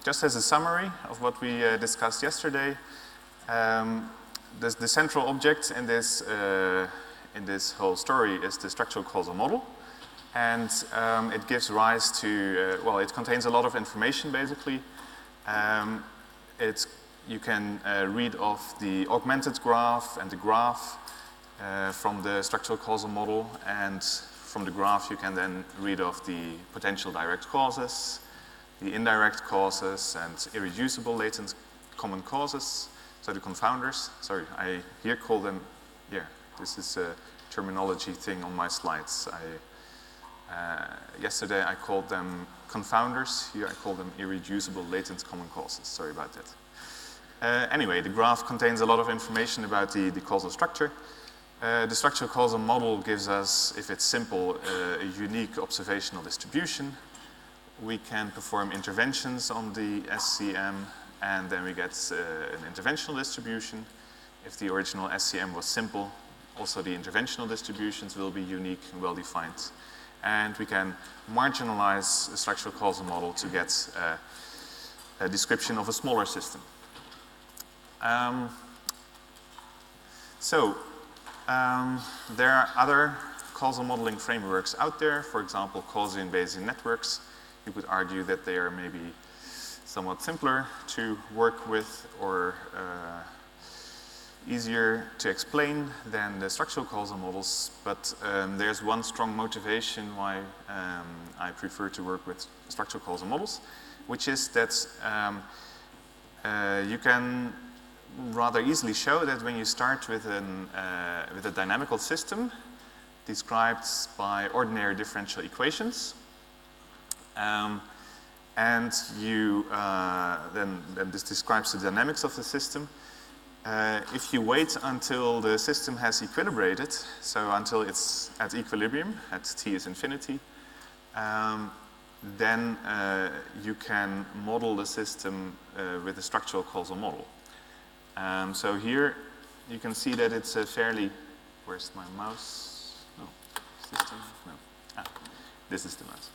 just as a summary of what we discussed yesterday, the central object in this whole story is the structural causal model. And it gives rise to, well, it contains a lot of information, basically. You can read off the augmented graph and the graph from the structural causal model, and from the graph you can then read off the potential direct causes, the indirect causes, and irreducible latent common causes, so the confounders. Sorry, I here call them, yeah, this is a terminology thing on my slides. Yesterday I called them confounders, here I call them irreducible latent common causes. Sorry about that. Anyway, the graph contains a lot of information about the causal structure. The structural causal model gives us, if it's simple, a unique observational distribution. We can perform interventions on the SCM, and then we get an interventional distribution. If the original SCM was simple, also the interventional distributions will be unique and well-defined. And we can marginalize a structural causal model to get a description of a smaller system. There are other causal modeling frameworks out there, for example, Gaussian Bayesian networks. You could argue that they are maybe somewhat simpler to work with or easier to explain than the structural causal models, but there's one strong motivation why I prefer to work with structural causal models, which is that you can rather easily show that when you start with a dynamical system described by ordinary differential equations, and you then this describes the dynamics of the system. If you wait until the system has equilibrated, so until it's at equilibrium, at t is infinity, then you can model the system with a structural causal model. So here you can see that it's a fairly, where's my mouse? No, is this the, no. Ah, this is the mouse.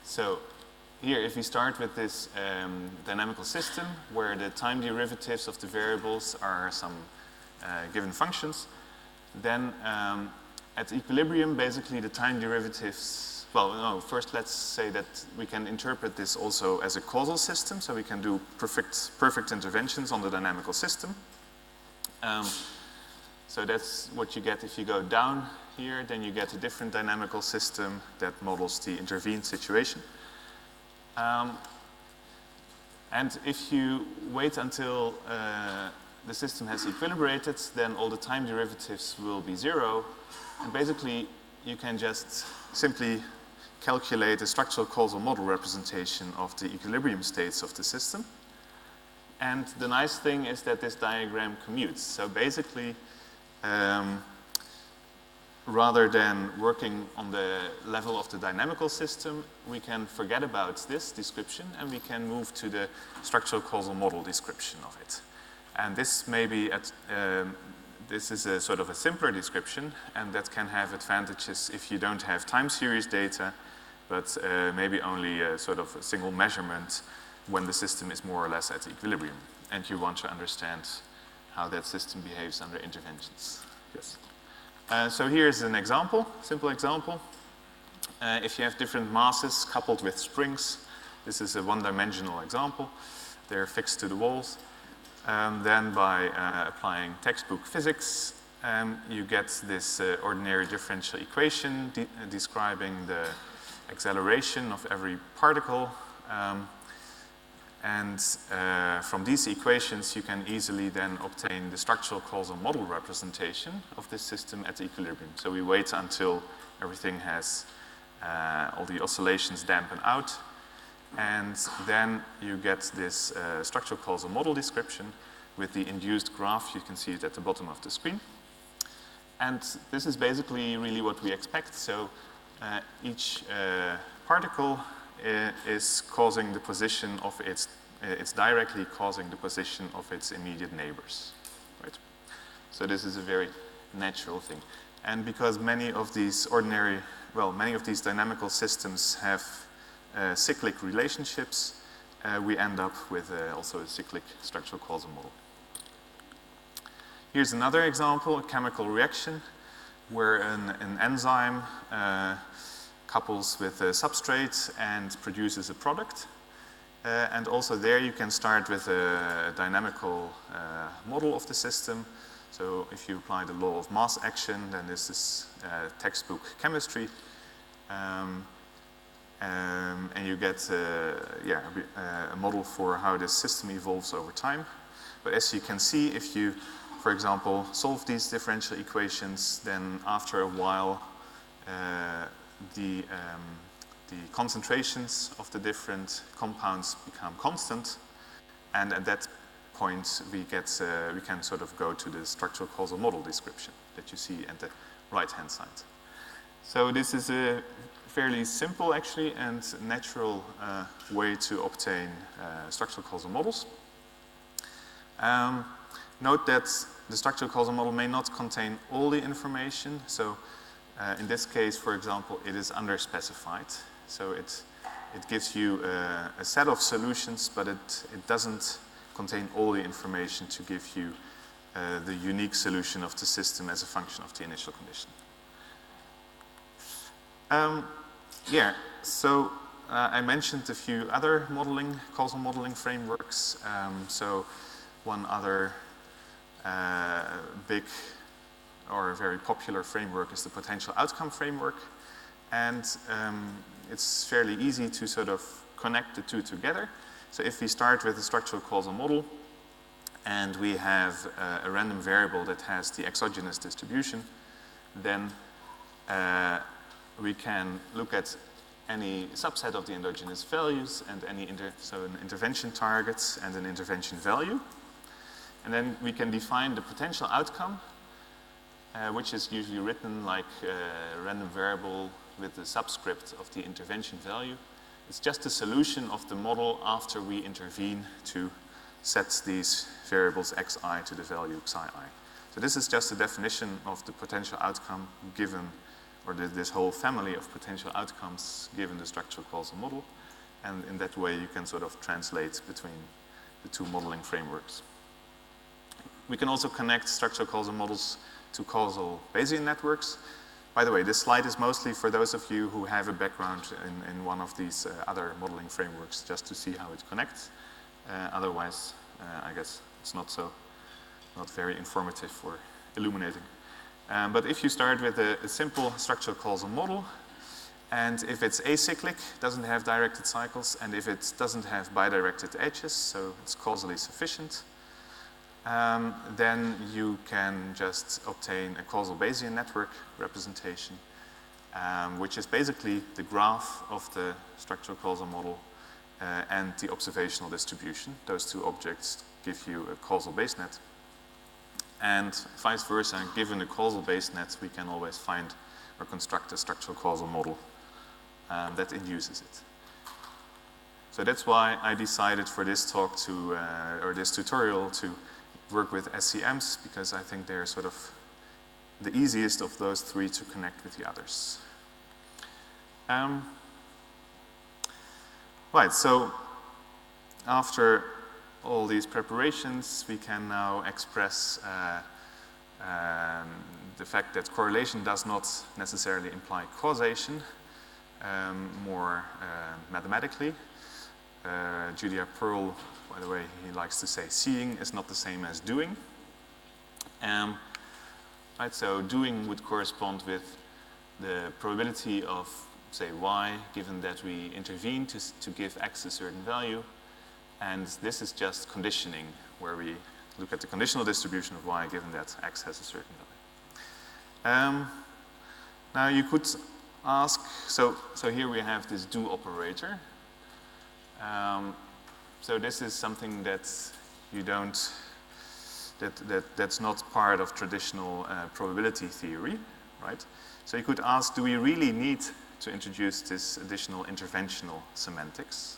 So here, if we start with this dynamical system where the time derivatives of the variables are some given functions, then at equilibrium, basically the time derivatives, well, no, first let's say that we can interpret this also as a causal system, so we can do perfect interventions on the dynamical system. So that's what you get if you go down here, then you get a different dynamical system that models the intervened situation. And if you wait until the system has equilibrated, then all the time derivatives will be zero. And basically, you can just simply calculate a structural causal model representation of the equilibrium states of the system. And the nice thing is that this diagram commutes. So basically, rather than working on the level of the dynamical system, we can forget about this description and we can move to the structural causal model description of it. And this may be, this is a sort of a simpler description, and that can have advantages if you don't have time series data, but maybe only a sort of a single measurement when the system is more or less at equilibrium, and you want to understand how that system behaves under interventions. Yes. So here's an example, simple example. If you have different masses coupled with springs, this is a one-dimensional example. They're fixed to the walls. Then by applying textbook physics, you get this ordinary differential equation describing the acceleration of every particle. From these equations, you can easily then obtain the structural causal model representation of this system at equilibrium. So we wait until everything has all the oscillations dampen out, and then you get this structural causal model description with the induced graph. You can see it at the bottom of the screen. And this is basically really what we expect. So each particle is causing the position of it's directly causing the position of its immediate neighbors, right? So this is a very natural thing. And because many of these ordinary well, many of these dynamical systems have cyclic relationships, we end up with also a cyclic structural causal model. Here's another example, a chemical reaction, where an enzyme couples with a substrate and produces a product. And also there you can start with a dynamical model of the system. So if you apply the law of mass action, then this is textbook chemistry. And you get a model for how this system evolves over time. But as you can see, if you, for example, solve these differential equations, then after a while the concentrations of the different compounds become constant, and at that point we can sort of go to the structural causal model description that you see at the right-hand side. So this is a fairly simple, actually, and natural way to obtain structural causal models. Note that the structural causal model may not contain all the information. So in this case, for example, it is underspecified. So it gives you a set of solutions, but it doesn't contain all the information to give you the unique solution of the system as a function of the initial condition. So I mentioned a few other causal modeling frameworks. So one other big or very popular framework is the potential outcome framework. And it's fairly easy to sort of connect the two together. So if we start with a structural causal model and we have a random variable that has the exogenous distribution, then we can look at any subset of the endogenous values and an intervention target and an intervention value. And then we can define the potential outcome, which is usually written like a random variable with the subscript of the intervention value. It's just the solution of the model after we intervene to set these variables xi to the value xi. So this is just a definition of the potential outcome given, or this whole family of potential outcomes given the structural causal model. And in that way you can sort of translate between the two modeling frameworks. We can also connect structural causal models to causal Bayesian networks. By the way, this slide is mostly for those of you who have a background in one of these other modeling frameworks, just to see how it connects. Otherwise, I guess it's not very informative or illuminating. But if you start with a simple structural causal model, and if it's acyclic, doesn't have directed cycles, and if it doesn't have bidirected edges, so it's causally sufficient, then you can just obtain a causal Bayesian network representation, which is basically the graph of the structural causal model and the observational distribution. Those two objects give you a causal Bayes net. And vice versa, given a causal Bayes net, we can always find or construct a structural causal model that induces it. So that's why I decided for this talk or this tutorial to work with SCMs, because I think they're sort of the easiest of those three to connect with the others. Right, so after all these preparations, we can now express the fact that correlation does not necessarily imply causation, more mathematically. Julia Pearl, by the way, he likes to say seeing is not the same as doing. Right, so doing would correspond with the probability of, say, y, given that we intervene to give x a certain value. And this is just conditioning, where we look at the conditional distribution of y given that x has a certain value. Now you could ask, so here we have this do operator. So this is something that you don't, that's not part of traditional probability theory, right? So you could ask, do we really need to introduce this additional interventional semantics?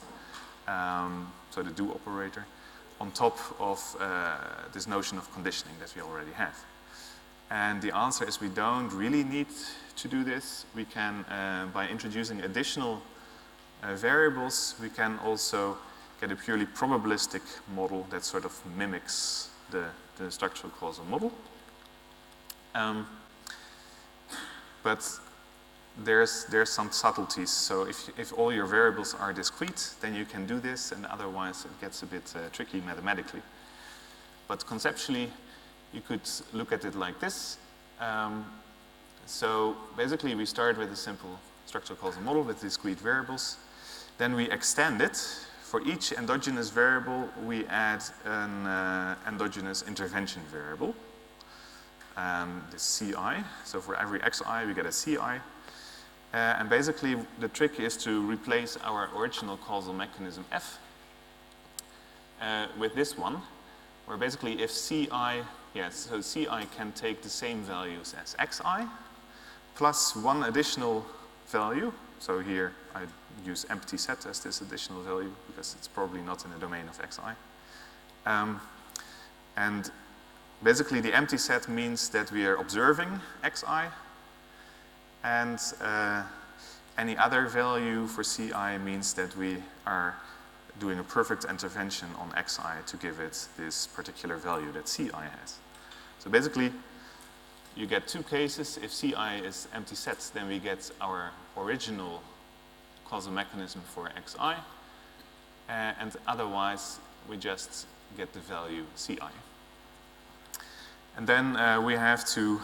So the do operator, on top of this notion of conditioning that we already have. And the answer is we don't really need to do this. We can, by introducing additional variables, we can also get a purely probabilistic model that sort of mimics the structural causal model. But there's some subtleties. So if all your variables are discrete, then you can do this, and otherwise it gets a bit tricky mathematically. But conceptually, you could look at it like this. So basically, we start with a simple structural causal model with discrete variables. Then we extend it. For each endogenous variable, we add an endogenous intervention variable, the CI. So for every xi, we get a CI. And basically, the trick is to replace our original causal mechanism F with this one, where basically if CI, so CI can take the same values as xi, plus one additional value. So here I use empty set as this additional value, because it's probably not in the domain of xi. And basically, the empty set means that we are observing xi, and any other value for CI means that we are doing a perfect intervention on xi to give it this particular value that CI has. So basically, you get two cases. If CI is empty set, then we get our original causal mechanism for xi, and otherwise, we just get the value CI. And then we have to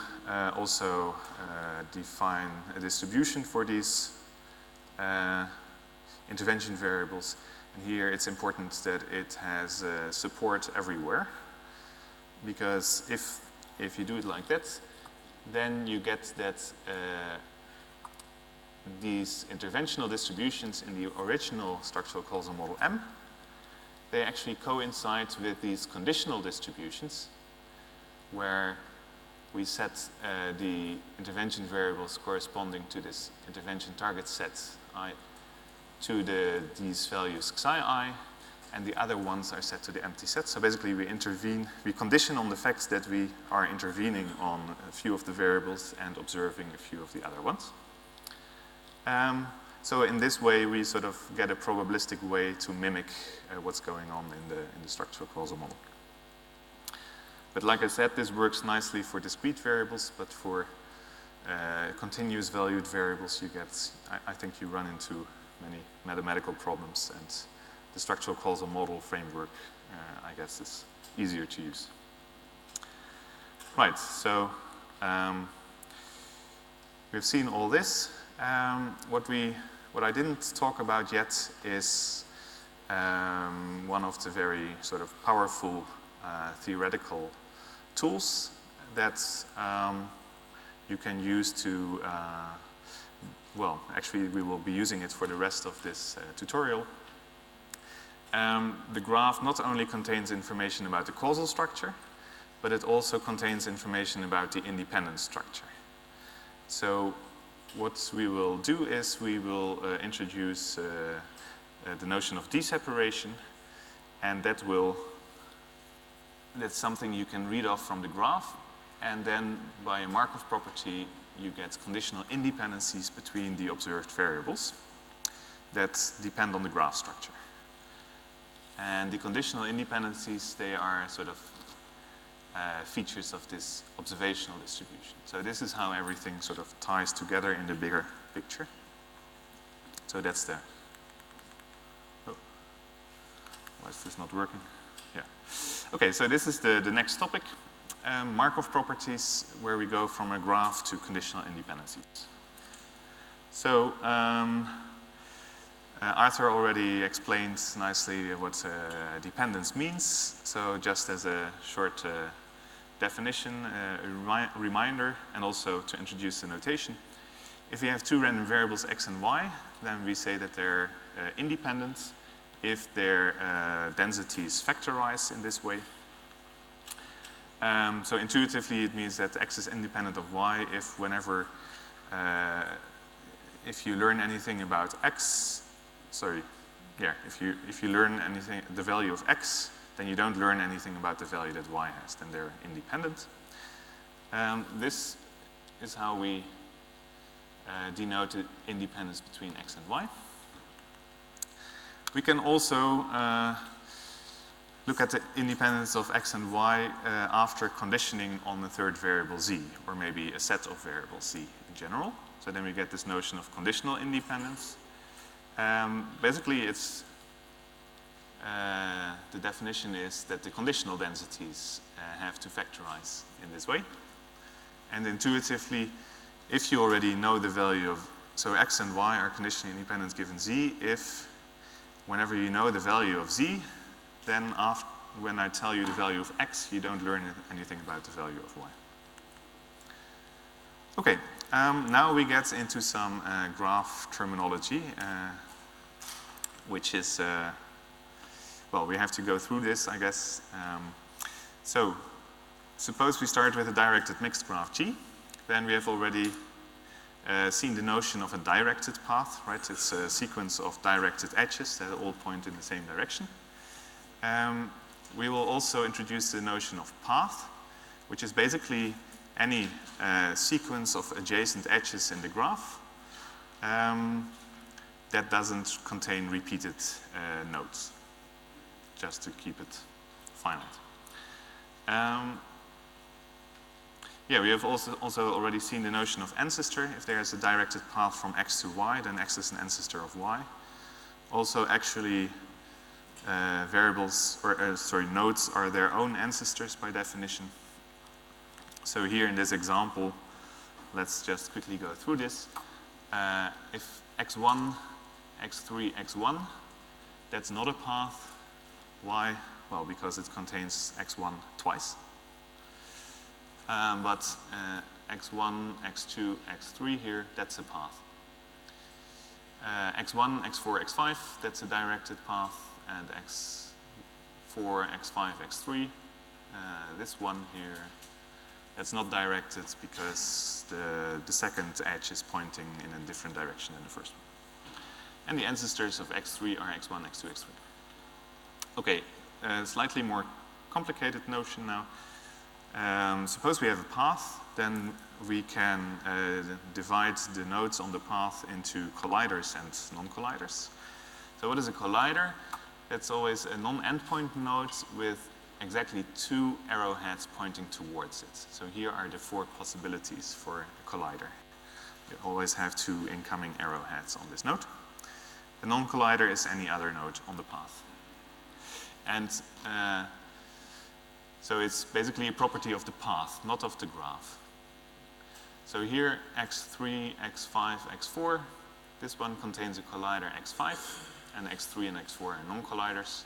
also define a distribution for these intervention variables. And here it's important that it has support everywhere, because if you do it like that, then you get that these interventional distributions in the original structural causal model M, they actually coincide with these conditional distributions, where we set the intervention variables corresponding to this intervention target set I to these values xi, and the other ones are set to the empty set. So basically we condition on the fact that we are intervening on a few of the variables and observing a few of the other ones. So in this way, we sort of get a probabilistic way to mimic what's going on in the structural causal model. But like I said, this works nicely for discrete variables, but for continuous valued variables, I think you run into many mathematical problems, and the structural causal model framework, I guess, is easier to use. Right, so we've seen all this. What I didn't talk about yet is one of the very sort of powerful theoretical tools that you can use to, well, actually we will be using it for the rest of this tutorial. The graph not only contains information about the causal structure, but it also contains information about the independent structure. So what we will do is we will introduce the notion of deseparation, and that's something you can read off from the graph, and then by a Markov property you get conditional independencies between the observed variables that depend on the graph structure. And the conditional independencies, they are sort of features of this observational distribution. So this is how everything sort of ties together in the bigger picture. So that's the, oh, why is this not working? Yeah. Okay, so this is the next topic, Markov properties, where we go from a graph to conditional independencies. So Arthur already explained nicely what dependence means. So just as a short definition, a reminder, and also to introduce the notation. If we have two random variables x and y, then we say that they're independent if their densities factorize in this way. So intuitively it means that x is independent of y if whenever, if you learn anything about x, if you learn anything, the value of x, then you don't learn anything about the value that y has, then they're independent. This is how we denote the independence between x and y. We can also look at the independence of x and y after conditioning on the third variable z, or maybe a set of variables z in general. So then we get this notion of conditional independence. Basically, it's the definition is that the conditional densities have to factorize in this way. And intuitively, if you already know the value of, so x and y are conditionally independent given z, if whenever you know the value of z, then when I tell you the value of x, you don't learn anything about the value of y. Okay, now we get into some graph terminology, which is, well, we have to go through this, I guess. So, suppose we start with a directed mixed graph G. Then we have already seen the notion of a directed path, right? It's a sequence of directed edges that all point in the same direction. We will also introduce the notion of path, which is basically any sequence of adjacent edges in the graph that doesn't contain repeated nodes, just to keep it finite. Yeah, we have also already seen the notion of ancestor. If there is a directed path from x to y, then x is an ancestor of y. Also, actually, variables, or sorry, nodes are their own ancestors by definition. So here in this example, let's just quickly go through this. If x1, x3, x1, that's not a path. Why? Well, because it contains x1 twice. But x1, x2, x3 here, that's a path. x1, x4, x5, that's a directed path, and x4, x5, x3, this one here, that's not directed because the second edge is pointing in a different direction than the first one. And the ancestors of x3 are x1, x2, x3. Okay, slightly more complicated notion now. Suppose we have a path, then we can divide the nodes on the path into colliders and non-colliders. So what is a collider? It's always a non-endpoint node with exactly two arrowheads pointing towards it. So here are the four possibilities for a collider. You always have two incoming arrowheads on this node. A non-collider is any other node on the path. And so it's basically a property of the path, not of the graph. So here, x3, x5, x4, this one contains a collider x5, and x3 and x4 are non-colliders.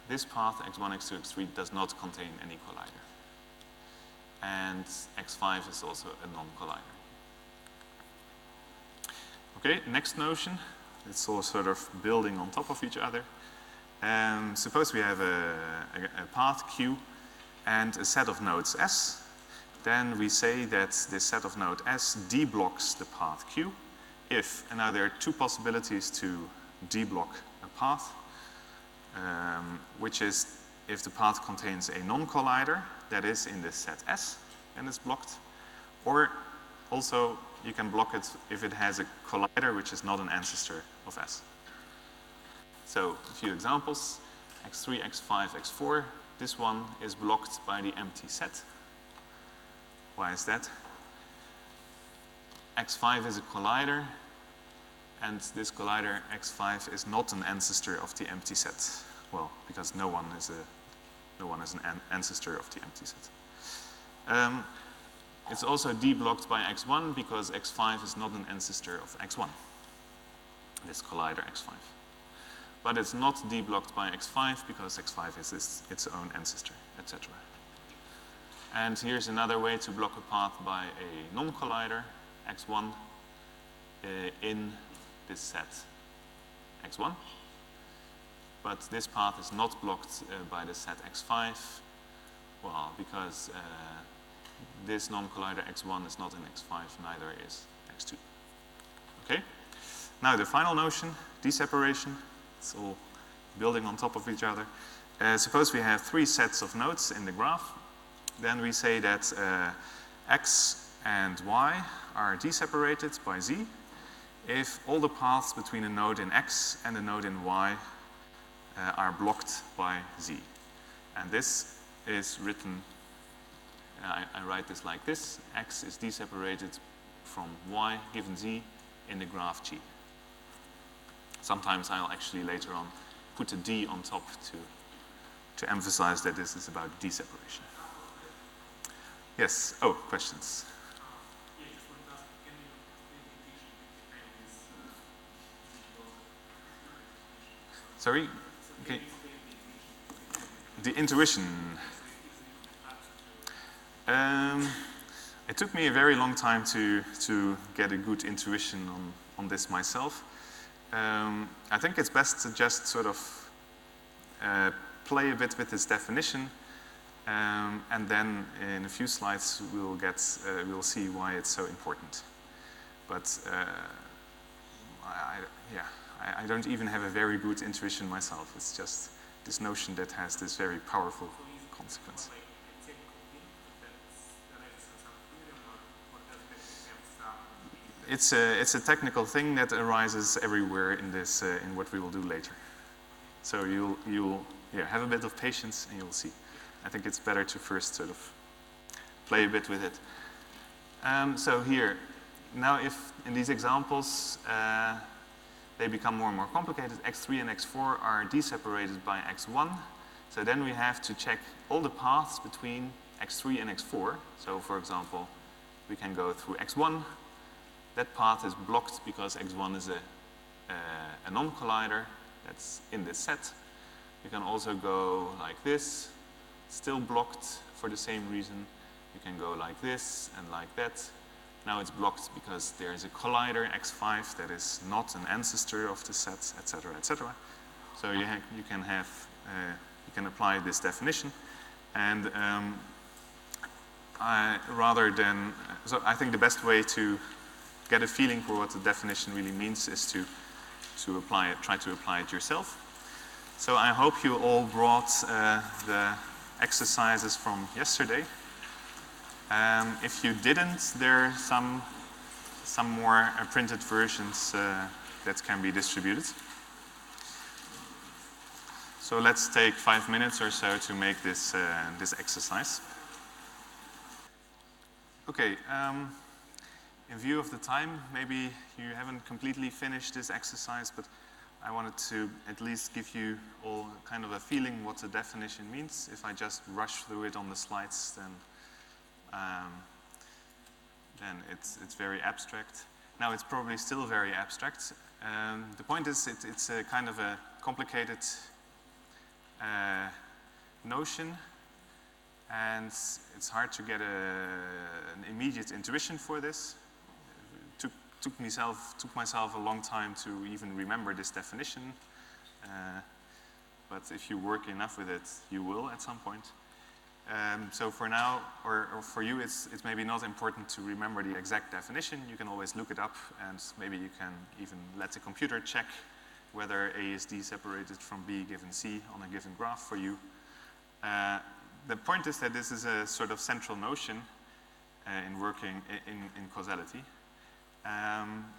This path, x1, x2, x3, does not contain any collider. And x5 is also a non-collider. Okay, next notion. It's all sort of building on top of each other. Suppose we have a path Q and a set of nodes S. Then we say that this set of node S deblocks the path Q if, and now there are two possibilities to deblock a path, which is if the path contains a non-collider that is in this set S and is blocked, or also you can block it if it has a collider which is not an ancestor of S. So a few examples, x3, x5, x4, this one is blocked by the empty set. Why is that? x5 is a collider, and this collider x5 is not an ancestor of the empty set. Well, because no one is an ancestor of the empty set. It's also deblocked by x1 because x5 is not an ancestor of x1, this collider x5. But it's not deblocked by x5 because x5 is its own ancestor, etc. And here's another way to block a path by a non-collider, x1, in this set x1. But this path is not blocked by the set x5, well, because this non-collider x1 is not in x5, neither is x2. Okay? Now the final notion, deseparation. It's all building on top of each other. Suppose we have three sets of nodes in the graph. Then we say that x and y are d-separated by z if all the paths between a node in x and a node in y are blocked by z. And this is written, I write this like this: x is d-separated from y given z in the graph G. Sometimes I'll actually later on put a d on top to emphasize that this is about d-separation. Yes, oh, questions? Sorry? Okay. The intuition. It took me a very long time to get a good intuition on this myself. I think it's best to just sort of play a bit with this definition, and then in a few slides we'll see why it's so important. But I don't even have a very good intuition myself. It's just this notion that has this very powerful consequence. It's a technical thing that arises everywhere in this in what we will do later. So you'll have a bit of patience and you'll see. I think it's better to first sort of play a bit with it. So here, now if in these examples they become more and more complicated, x3 and x4 are d-separated by x1. So then we have to check all the paths between x3 and x4. So for example, we can go through x1. That path is blocked because x1 is a non-collider that's in this set. You can also go like this, still blocked for the same reason. You can go like this and like that. Now it's blocked because there is a collider, x5, that is not an ancestor of the set, etc., etc. So you can apply this definition, and so I think the best way to get a feeling for what the definition really means is to try to apply it yourself. So I hope you all brought the exercises from yesterday. If you didn't, there are some more printed versions that can be distributed. So let's take 5 minutes or so to make this exercise. Okay, in view of the time, maybe you haven't completely finished this exercise, but I wanted to at least give you all kind of a feeling what the definition means. If I just rush through it on the slides, then it's very abstract. Now it's probably still very abstract. The point is it's a kind of a complicated notion, and it's hard to get an immediate intuition for this. Took myself a long time to even remember this definition, but if you work enough with it, you will at some point. So for now, or for you, it's maybe not important to remember the exact definition. You can always look it up, and maybe you can even let the computer check whether A is d-separated from B given C on a given graph for you. The point is that this is a sort of central notion in working in causality.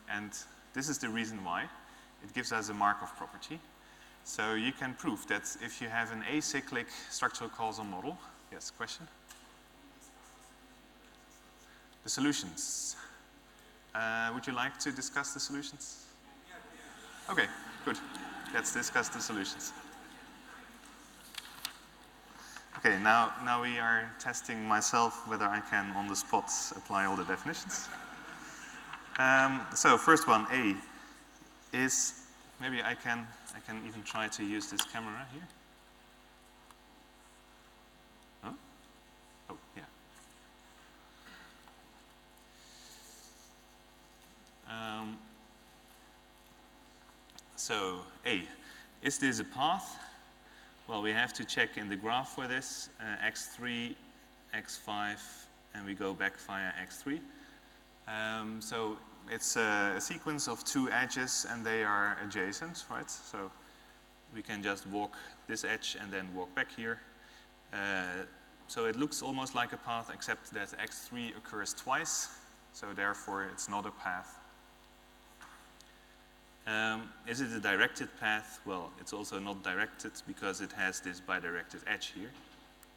And this is the reason why. It gives us a Markov property. So you can prove that if you have an acyclic structural causal model. Yes, question? The solutions. Would you like to discuss the solutions? Okay, good. Let's discuss the solutions. Okay, now we are testing myself whether I can on the spot apply all the definitions. So first one, A, is, maybe I can even try to use this camera here. Huh? Oh, yeah. So A, is this a path? Well, we have to check in the graph for this, x3, x5, and we go back via x3. So it's a sequence of two edges and they are adjacent, right? So we can just walk this edge and then walk back here. So it looks almost like a path, except that x3 occurs twice, so therefore it's not a path. Is it a directed path? Well, it's also not directed because it has this bidirected edge here.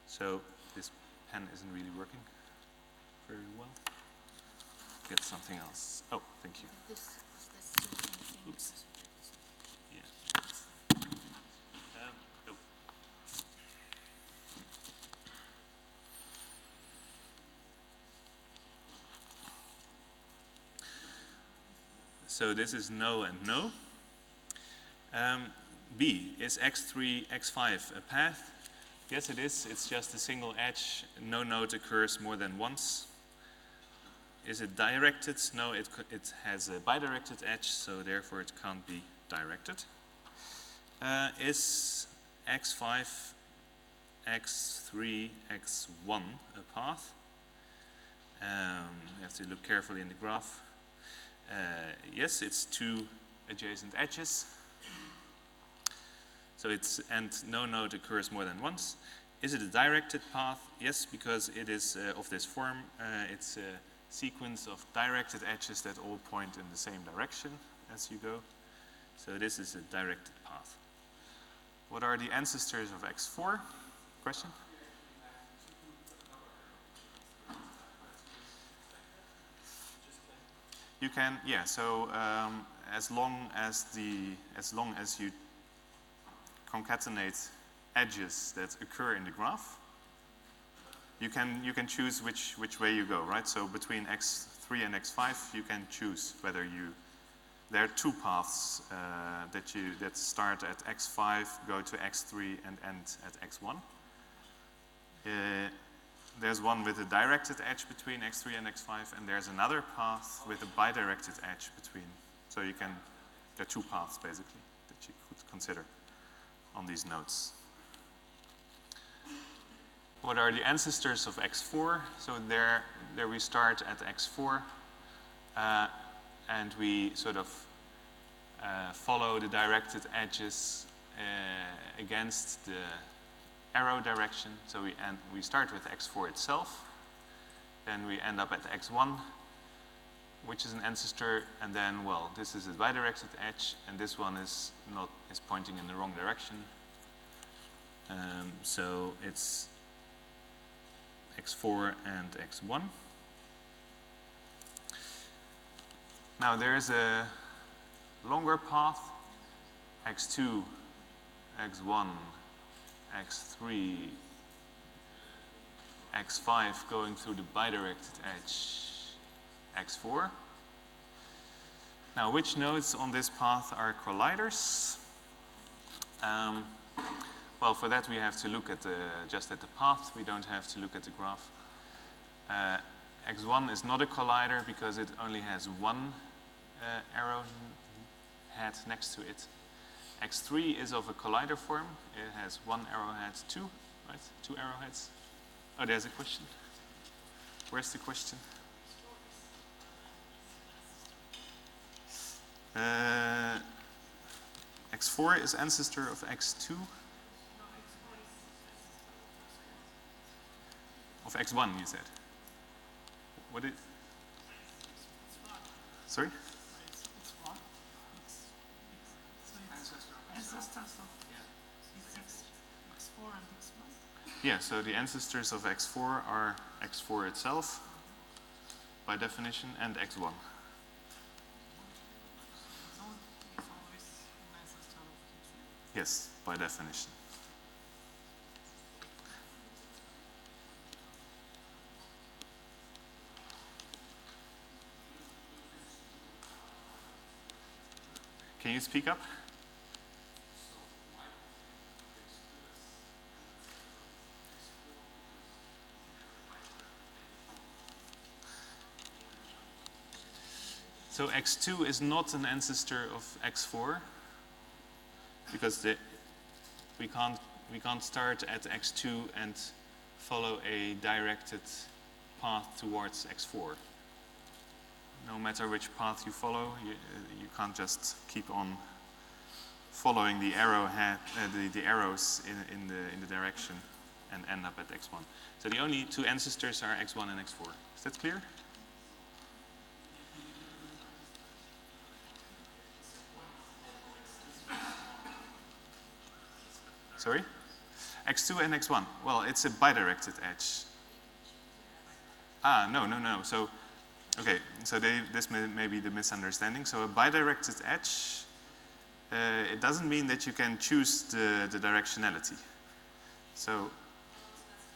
So this pen isn't really working very well. Get something else. Oh, thank you. Oops. Yeah. Oh. So this is no and no. B, is x3, x5 a path? Yes, it is. It's just a single edge. No node occurs more than once. Is it directed? No, it has a bidirected edge, so therefore it can't be directed. Is x5, x3, x1 a path? You have to look carefully in the graph. Yes, it's two adjacent edges. So and no node occurs more than once. Is it a directed path? Yes, because it is of this form. It's a sequence of directed edges that all point in the same direction as you go. So this is a directed path. What are the ancestors of x4? Question? You can, yeah. So as long as you concatenate edges that occur in the graph, you can choose which way you go, right? So between x3 and x5, you can choose whether there are two paths that start at x5, go to x3, and end at x1. There's one with a directed edge between x3 and x5, and there's another path with a bidirected edge between. So there are two paths basically that you could consider on these nodes. What are the ancestors of x4? So there we start at x4, and we sort of follow the directed edges against the arrow direction. So we start with x4 itself, then we end up at x1, which is an ancestor, and then, well, this is a bidirected edge, and this one is pointing in the wrong direction. So it's x4 and x1. Now there's a longer path, x2, x1, x3, x5 going through the bidirected edge, x4. Now, which nodes on this path are colliders? Well, for that we have to look at just at the path. We don't have to look at the graph. X1 is not a collider because it only has one arrow head next to it. X3 is of a collider form. It has one arrowhead, right? Two arrowheads. Oh, there's a question. Where's the question? X4 is ancestor of X2. Of X1, you said. What did? Sorry? Yeah, so the ancestors of X4 are X4 itself, by definition, and X1. Yes, by definition. Can you speak up? So X2 is not an ancestor of X4 because we can't start at X2 and follow a directed path towards X4. No matter which path you follow, you can't just keep on following the arrowhead, the arrows in the direction and end up at x1. So the only two ancestors are x1 and x4. Is that clear? Sorry? x2 and x1. Well, it's a bidirected edge. No. So, okay, so this may be the misunderstanding. So a bidirected edge, it doesn't mean that you can choose the directionality. So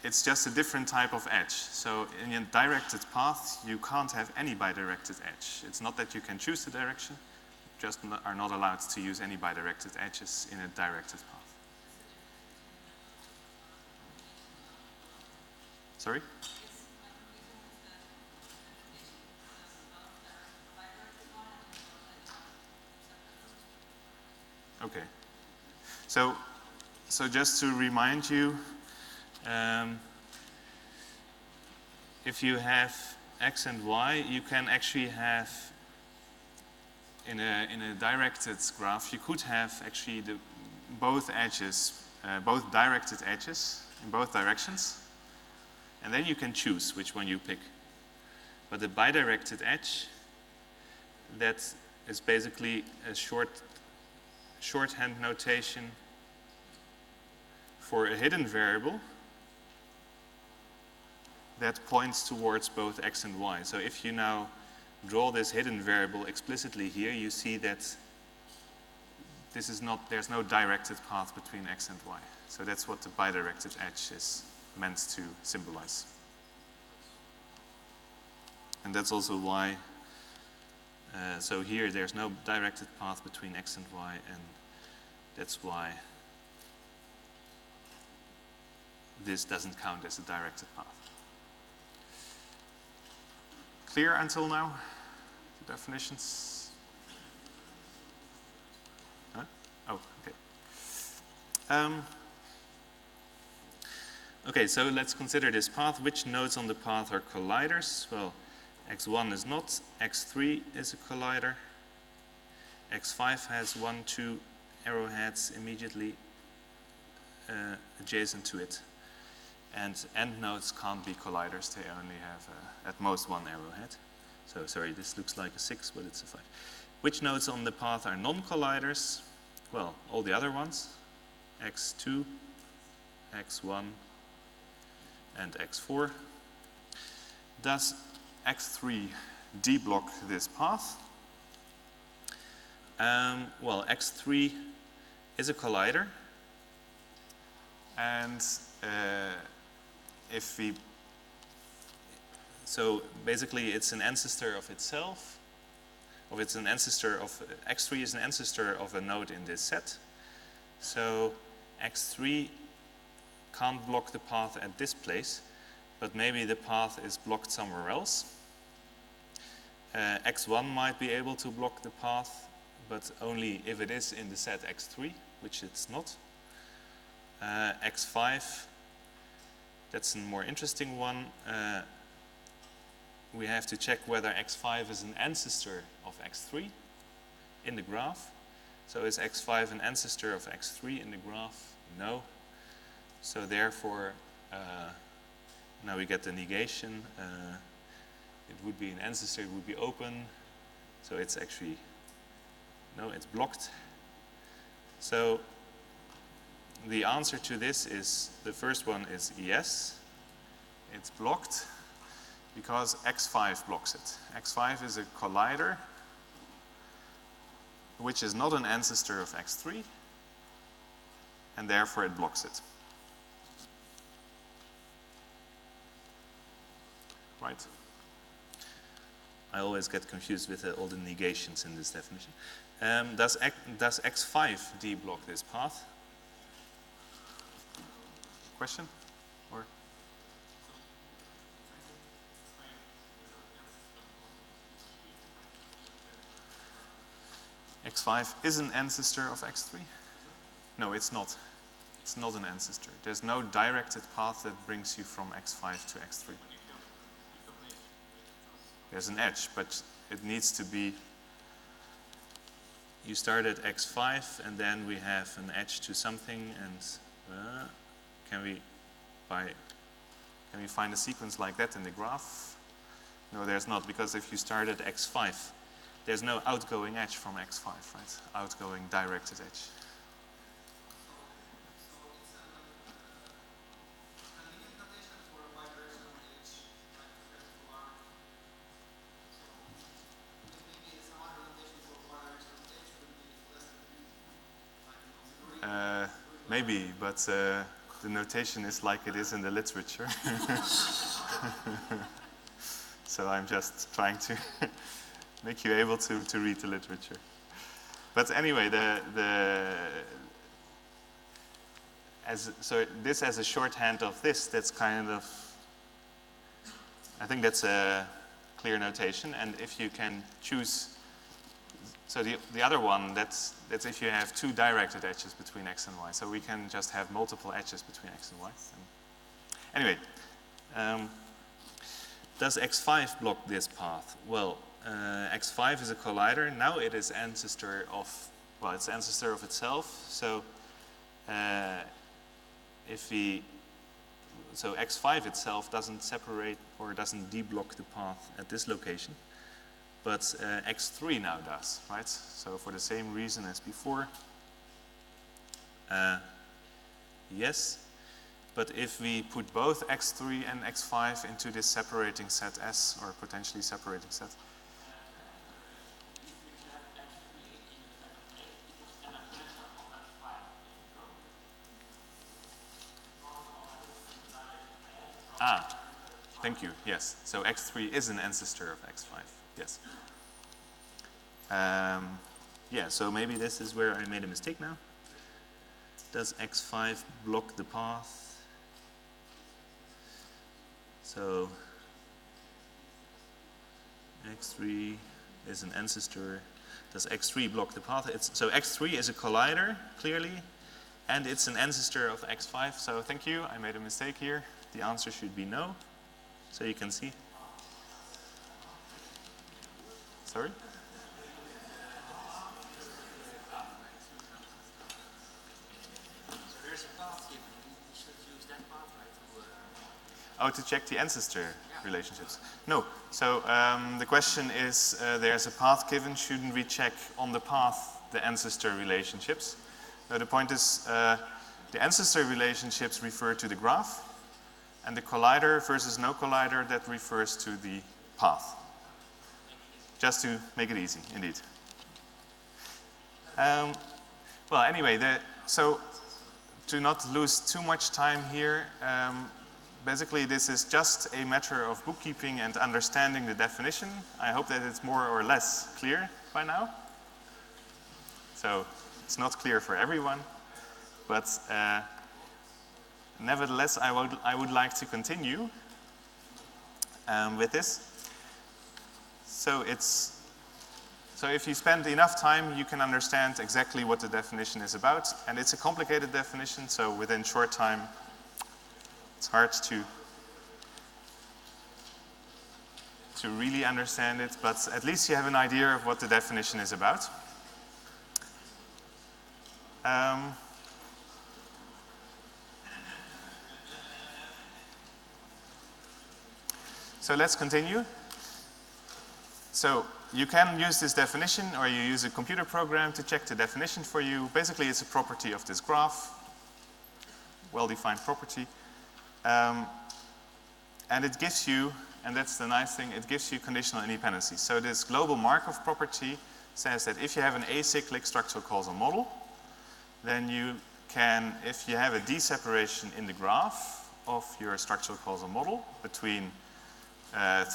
it's just a different type of edge. So in a directed path, you can't have any bidirected edge. It's not that you can choose the direction, just are not allowed to use any bidirected edges in a directed path. Sorry? Okay. So just to remind you, if you have x and y, you can actually have in a directed graph, you could have actually both edges, both directed edges in both directions, and then you can choose which one you pick. But the bidirected edge, that is basically a shorthand notation for a hidden variable that points towards both x and y. So if you now draw this hidden variable explicitly here, you see that there's no directed path between x and y. So that's what the bidirected edge is meant to symbolize. And that's also why, so here there's no directed path between x and y, and that's why this doesn't count as a directed path. Clear until now? The definitions? Huh? Oh, okay. Okay, so let's consider this path. Which nodes on the path are colliders? Well, x1 is not, x3 is a collider, x5 has 1, 2 arrowheads immediately adjacent to it. And end nodes can't be colliders, they only have at most one arrowhead. So sorry, this looks like a 6, but it's a 5. Which nodes on the path are non-colliders? Well, all the other ones, x2, x1, and x4. Does x3 deblock this path? Well, x3 is a collider, and so basically it's an ancestor of itself, x3 is an ancestor of a node in this set. So x3 can't block the path at this place, but maybe the path is blocked somewhere else. x1 might be able to block the path, but only if it is in the set x3, which it's not. x5, that's a more interesting one. We have to check whether x5 is an ancestor of x3 in the graph. So is x5 an ancestor of x3 in the graph? No. So therefore, now we get the negation. It would be an ancestor, it would be open. So it's actually, no, it's blocked. So the answer to this is, the first one is yes, it's blocked because x5 blocks it. x5 is a collider which is not an ancestor of x3, and therefore it blocks it. Right? I always get confused with all the negations in this definition. Does x5 deblock this path? Question? Or? x5 is an ancestor of x3? No, it's not. It's not an ancestor. There's no directed path that brings you from x5 to x3. There's an edge, but it needs to be, you start at x5 and then we have an edge to something, and can we can we find a sequence like that in the graph? No, there's not, because if you start at x5, there's no outgoing edge from x5, right? Outgoing directed edge. Maybe, but the notation is like it is in the literature. So I'm just trying to make you able to read the literature. But anyway, so this as a shorthand of this, that's kind of, I think that's a clear notation. And if you can choose, so the other one, that's if you have two directed edges between x and y. So we can just have multiple edges between x and y. Anyway, does x5 block this path? Well, x5 is a collider. Now it is ancestor of, well, it's ancestor of itself. So so x5 itself doesn't separate or doesn't deblock the path at this location. But x3 now does, right? So for the same reason as before, yes. But if we put both x3 and x5 into this separating set S, or potentially separating set, thank you, yes. So x3 is an ancestor of x5, yes. Yeah, so maybe this is where I made a mistake now. Does x5 block the path? So x3 is an ancestor. Does x3 block the path? So x3 is a collider, clearly, and it's an ancestor of x5. So thank you, I made a mistake here. The answer should be no. So you can see. Sorry? Oh, to check the ancestor relationships. No, so the question is, there's a path given, shouldn't we check on the path the ancestor relationships? The point is, the ancestor relationships refer to the graph, and the collider versus no collider, that refers to the path. Just to make it easy, indeed. Well, anyway, so to not lose too much time here, basically this is just a matter of bookkeeping and understanding the definition. I hope that it's more or less clear by now. So it's not clear for everyone, but nevertheless I would like to continue with this. So if you spend enough time, you can understand exactly what the definition is about. And it's a complicated definition, so within short time, it's hard to really understand it, but at least you have an idea of what the definition is about. So let's continue. So you can use this definition, or you use a computer program to check the definition for you. Basically, it's a property of this graph, well-defined property. And it gives you, and that's the nice thing, it gives you conditional independency. So this global Markov property says that if you have an acyclic structural causal model, then you can, if you have a d-separation in the graph of your structural causal model between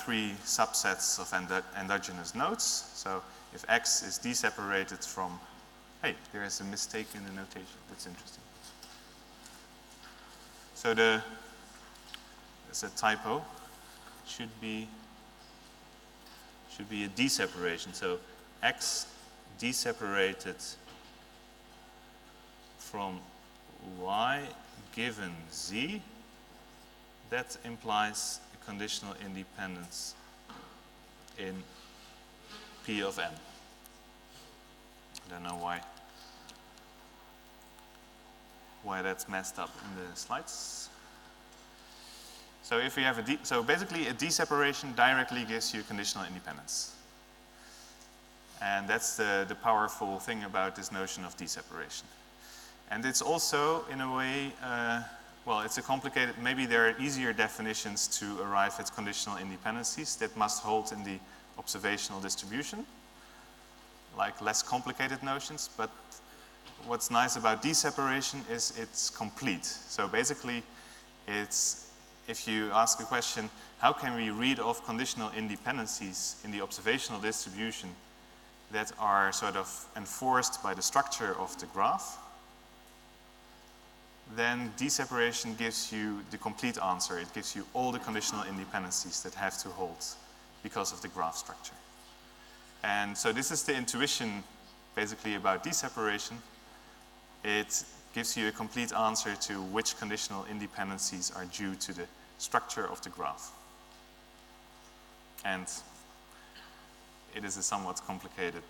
three subsets of endogenous nodes. So if X is d-separated from, hey, there is a mistake in the notation. That's interesting. So there's a typo. Should be a d-separation. So X d-separated from Y given Z, that implies conditional independence in P of n. I don't know why that's messed up in the slides. So if we have so basically a d-separation directly gives you conditional independence. And that's the powerful thing about this notion of d-separation. And it's also, in a way, well, it's a complicated, maybe there are easier definitions to arrive at conditional independencies that must hold in the observational distribution, like less complicated notions, but what's nice about d-separation is it's complete. So basically, it's, if you ask a question, how can we read off conditional independencies in the observational distribution that are sort of enforced by the structure of the graph, then d-separation gives you the complete answer. It gives you all the conditional independencies that have to hold because of the graph structure. And so this is the intuition basically about d-separation. It gives you a complete answer to which conditional independencies are due to the structure of the graph. And it is a somewhat complicated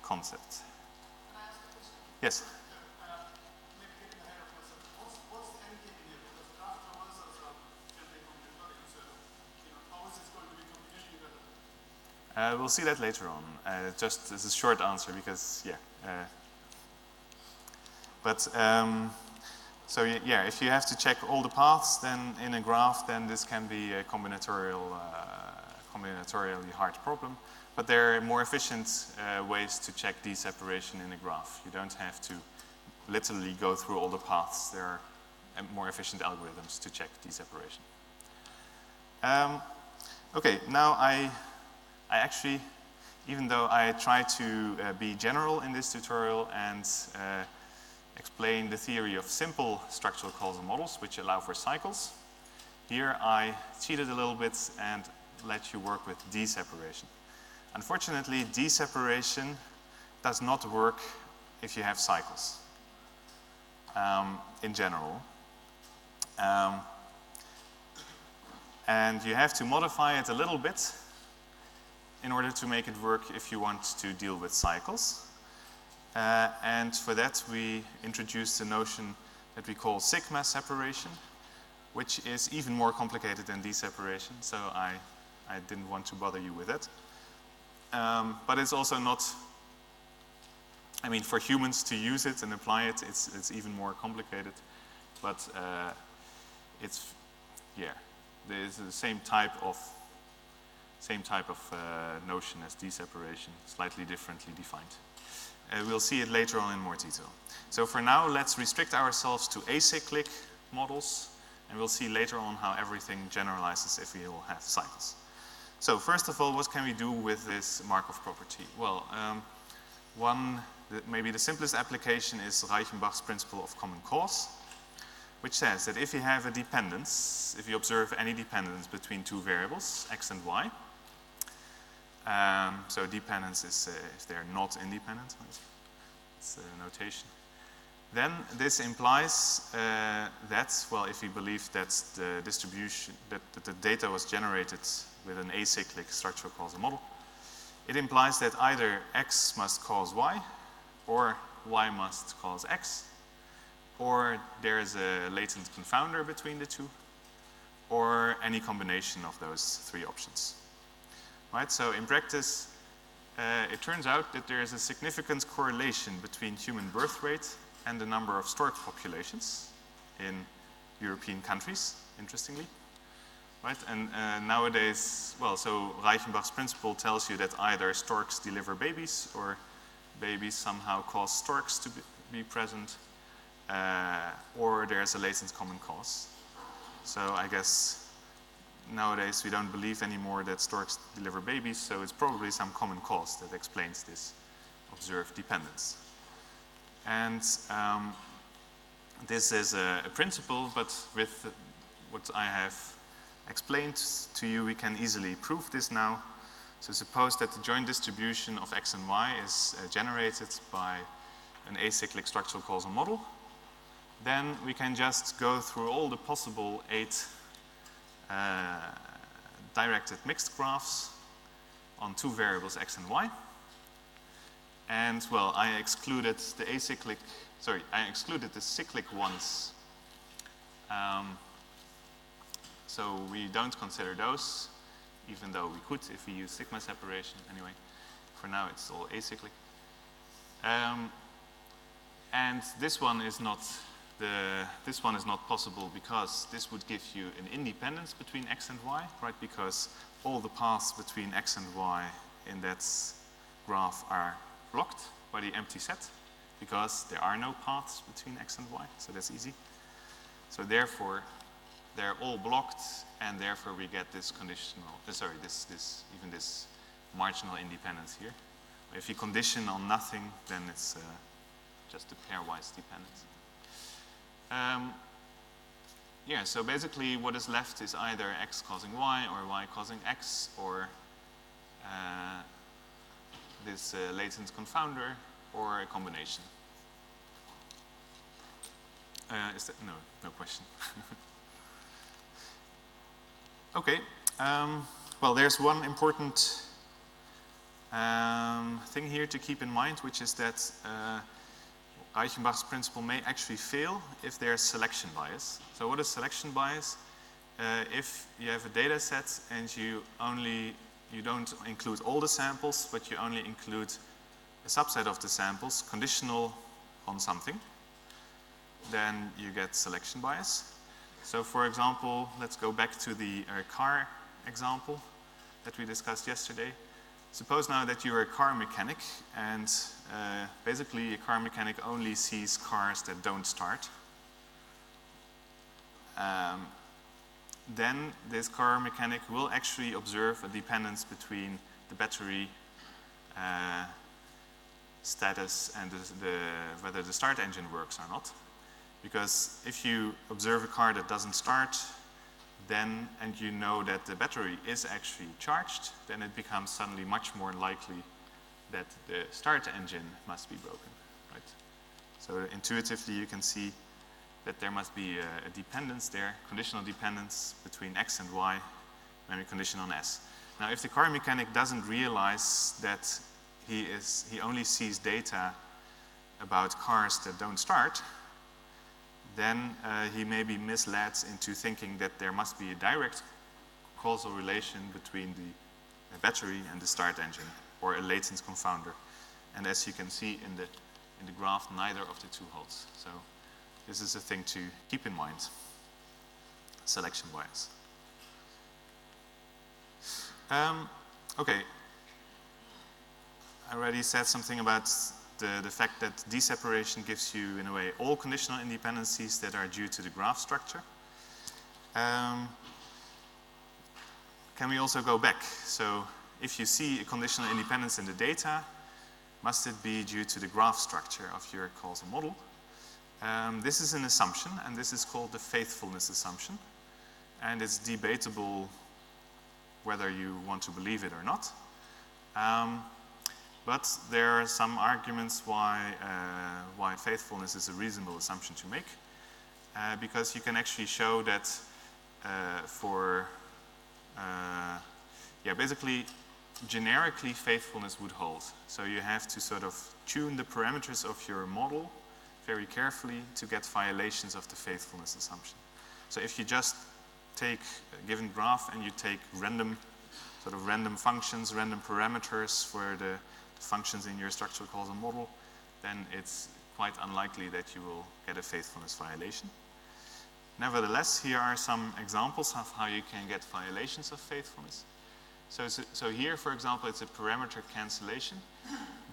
concept. Yes? We'll see that later on. Just as a short answer, because yeah. So yeah, if you have to check all the paths, then in a graph, then this can be a combinatorially hard problem. But there are more efficient ways to check d-separation in a graph. You don't have to literally go through all the paths. There are more efficient algorithms to check d-separation. Okay, now I actually, even though I try to be general in this tutorial and explain the theory of simple structural causal models which allow for cycles, here I cheated a little bit and let you work with d-separation. Unfortunately, d-separation does not work if you have cycles in general. And you have to modify it a little bit in order to make it work if you want to deal with cycles. And for that, we introduced a notion that we call sigma separation, which is even more complicated than d-separation, so I didn't want to bother you with it. But it's also not, I mean, for humans to use it and apply it, it's even more complicated. But it's, yeah, there's the same type of notion as d-separation, slightly differently defined. We'll see it later on in more detail. So for now, let's restrict ourselves to acyclic models, and we'll see later on how everything generalizes if we will have cycles. So first of all, what can we do with this Markov property? Well, maybe the simplest application is Reichenbach's principle of common cause, which says that if you have a dependence, if you observe any dependence between two variables, x and y, so dependence is if they're not independent, it's a notation. Then this implies that, well, if we believe that the distribution, that the data was generated with an acyclic structural causal model, it implies that either x must cause y, or y must cause x, or there is a latent confounder between the two, or any combination of those three options. Right? So in practice, it turns out that there is a significant correlation between human birth rate and the number of stork populations in European countries, interestingly. Right? And nowadays, well, so Reichenbach's principle tells you that either storks deliver babies or babies somehow cause storks to be present, or there's a latent common cause. So I guess nowadays we don't believe anymore that storks deliver babies, so it's probably some common cause that explains this observed dependence. And this is a principle, but with what I have explained to you, we can easily prove this now. So suppose that the joint distribution of x and y is generated by an acyclic structural causal model. Then we can just go through all the possible 8 directed mixed graphs on two variables x and y. And well, I excluded the cyclic ones So we don't consider those, even though we could if we use sigma separation. Anyway, for now it's all acyclic. And this one is not possible because this would give you an independence between x and y, right? Because all the paths between x and y in that graph are blocked by the empty set, because there are no paths between x and y, so that's easy. So therefore, they're all blocked, and therefore we get this conditional, even this marginal independence here. If you condition on nothing, then it's just a pairwise dependence. Yeah, so basically what is left is either x causing y or y causing x, or this latent confounder, or a combination. Is that, no question. Okay, well, there's one important thing here to keep in mind, which is that Reichenbach's principle may actually fail if there's selection bias. So what is selection bias? If you have a data set and you don't include all the samples, but you only include a subset of the samples conditional on something, then you get selection bias. So for example, let's go back to the car example that we discussed yesterday. Suppose now that you're a car mechanic, and basically a car mechanic only sees cars that don't start. Then this car mechanic will actually observe a dependence between the battery status and whether the start engine works or not. Because if you observe a car that doesn't start, then, and you know that the battery is actually charged, then it becomes suddenly much more likely that the start engine must be broken, right? So intuitively you can see that there must be a dependence there, conditional dependence between x and y when we condition on s. Now if the car mechanic doesn't realize that he only sees data about cars that don't start, then he may be misled into thinking that there must be a direct causal relation between the battery and the start engine, or a latent confounder. And as you can see in the graph, neither of the two holds. So this is a thing to keep in mind. Selection bias. Okay. I already said something about the fact that deseparation gives you, in a way, all conditional independencies that are due to the graph structure. Can we also go back? So if you see a conditional independence in the data, must it be due to the graph structure of your causal model? This is an assumption, and this is called the faithfulness assumption. And it's debatable whether you want to believe it or not. But there are some arguments why faithfulness is a reasonable assumption to make, because you can actually show that basically generically faithfulness would hold. So you have to sort of tune the parameters of your model very carefully to get violations of the faithfulness assumption. So if you just take a given graph and you take random functions, random parameters for the functions in your structural causal model, then it's quite unlikely that you will get a faithfulness violation. Nevertheless, here are some examples of how you can get violations of faithfulness. So here, for example, it's a parameter cancellation.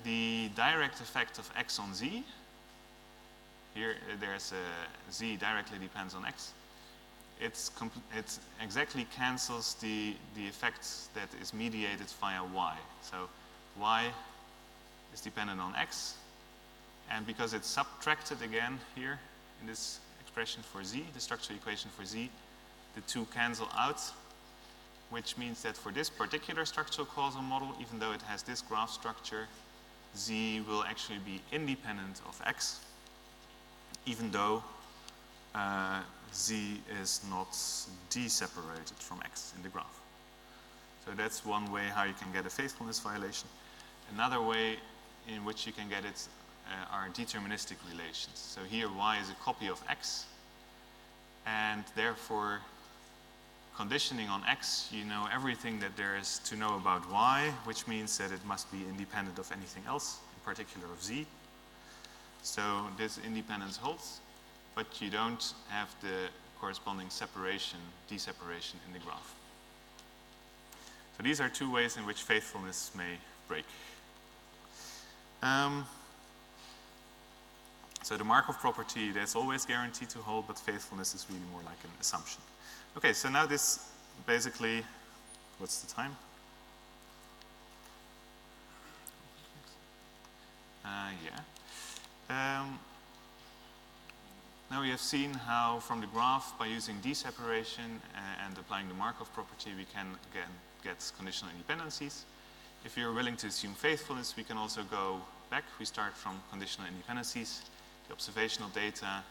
The direct effect of x on z, here there's a z directly depends on x. It exactly cancels the effect that is mediated via y. So y is dependent on x, and because it's subtracted again here in this expression for z, the structural equation for z, the two cancel out, which means that for this particular structural causal model, even though it has this graph structure, z will actually be independent of x, even though z is not deseparated from x in the graph. So that's one way how you can get a faithfulness violation. Another way in which you can get it are deterministic relations. So here y is a copy of x, and therefore conditioning on x, you know everything that there is to know about y, which means that it must be independent of anything else, in particular of z. So this independence holds, but you don't have the corresponding separation, deseparation in the graph. So these are two ways in which faithfulness may break. So the Markov property, that's always guaranteed to hold, but faithfulness is really more like an assumption. Okay, so now this basically, what's the time? Now we have seen how from the graph, by using deseparation and applying the Markov property, we can get conditional independencies. If you're willing to assume faithfulness, we can also go back. We start from conditional independencies, the observational data,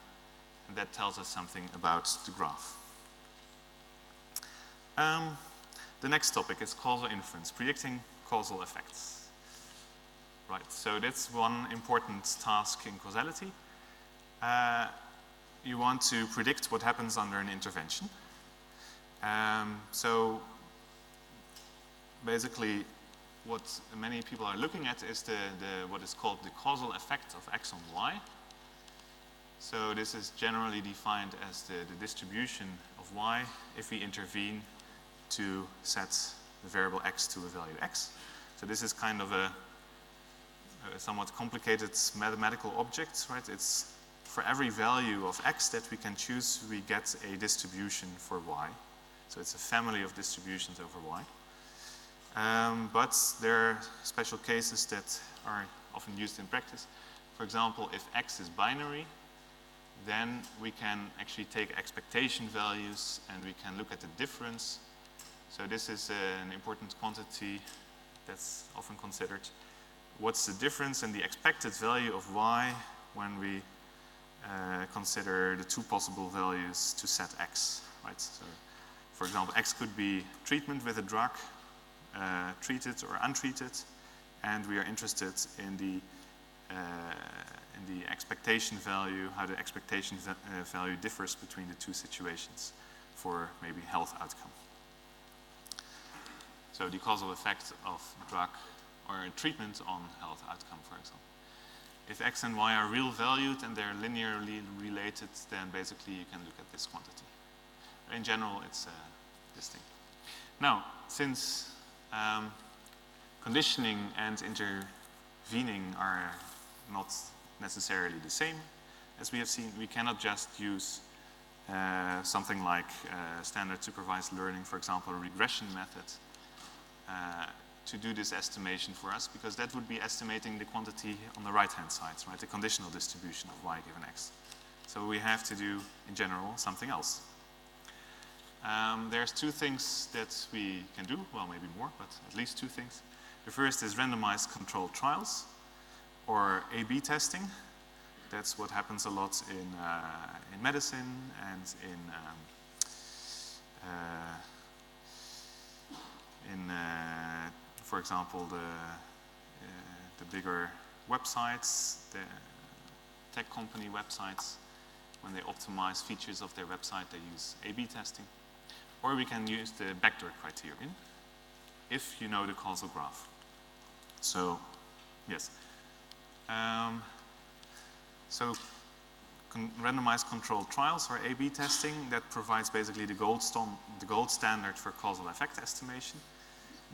and that tells us something about the graph. The next topic is causal inference, predicting causal effects. Right, so that's one important task in causality. You want to predict what happens under an intervention. So basically, what many people are looking at is what is called the causal effect of x on y. So this is generally defined as the distribution of y if we intervene to set the variable x to a value x. So this is kind of a somewhat complicated mathematical object, right? It's for every value of x that we can choose, we get a distribution for y. So it's a family of distributions over y. But there are special cases that are often used in practice. For example, if x is binary, then we can actually take expectation values and we can look at the difference. So this is an important quantity that's often considered. What's the difference in the expected value of y when we consider the two possible values to set x, right? So, for example, x could be treatment with a drug, treated or untreated, and we are interested in the expectation value, how the expectation value differs between the two situations for maybe health outcome. So the causal effect of drug or treatment on health outcome, for example. If x and y are real valued and they're linearly related, then basically you can look at this quantity. In general, it's this thing. Now, since conditioning and intervening are not necessarily the same, as we have seen, we cannot just use something like standard supervised learning, for example, a regression method, to do this estimation for us, because that would be estimating the quantity on the right-hand side, right? The conditional distribution of y given x. So we have to do, in general, something else. There's two things that we can do, well, maybe more, but at least two things. The first is randomized controlled trials, or A/B testing. That's what happens a lot in medicine and for example, the bigger websites, the tech company websites, when they optimize features of their website, they use A/B testing. Or we can use the backdoor criterion, if you know the causal graph. So, yes. Randomized controlled trials, or A/B testing, that provides basically the gold standard for causal effect estimation.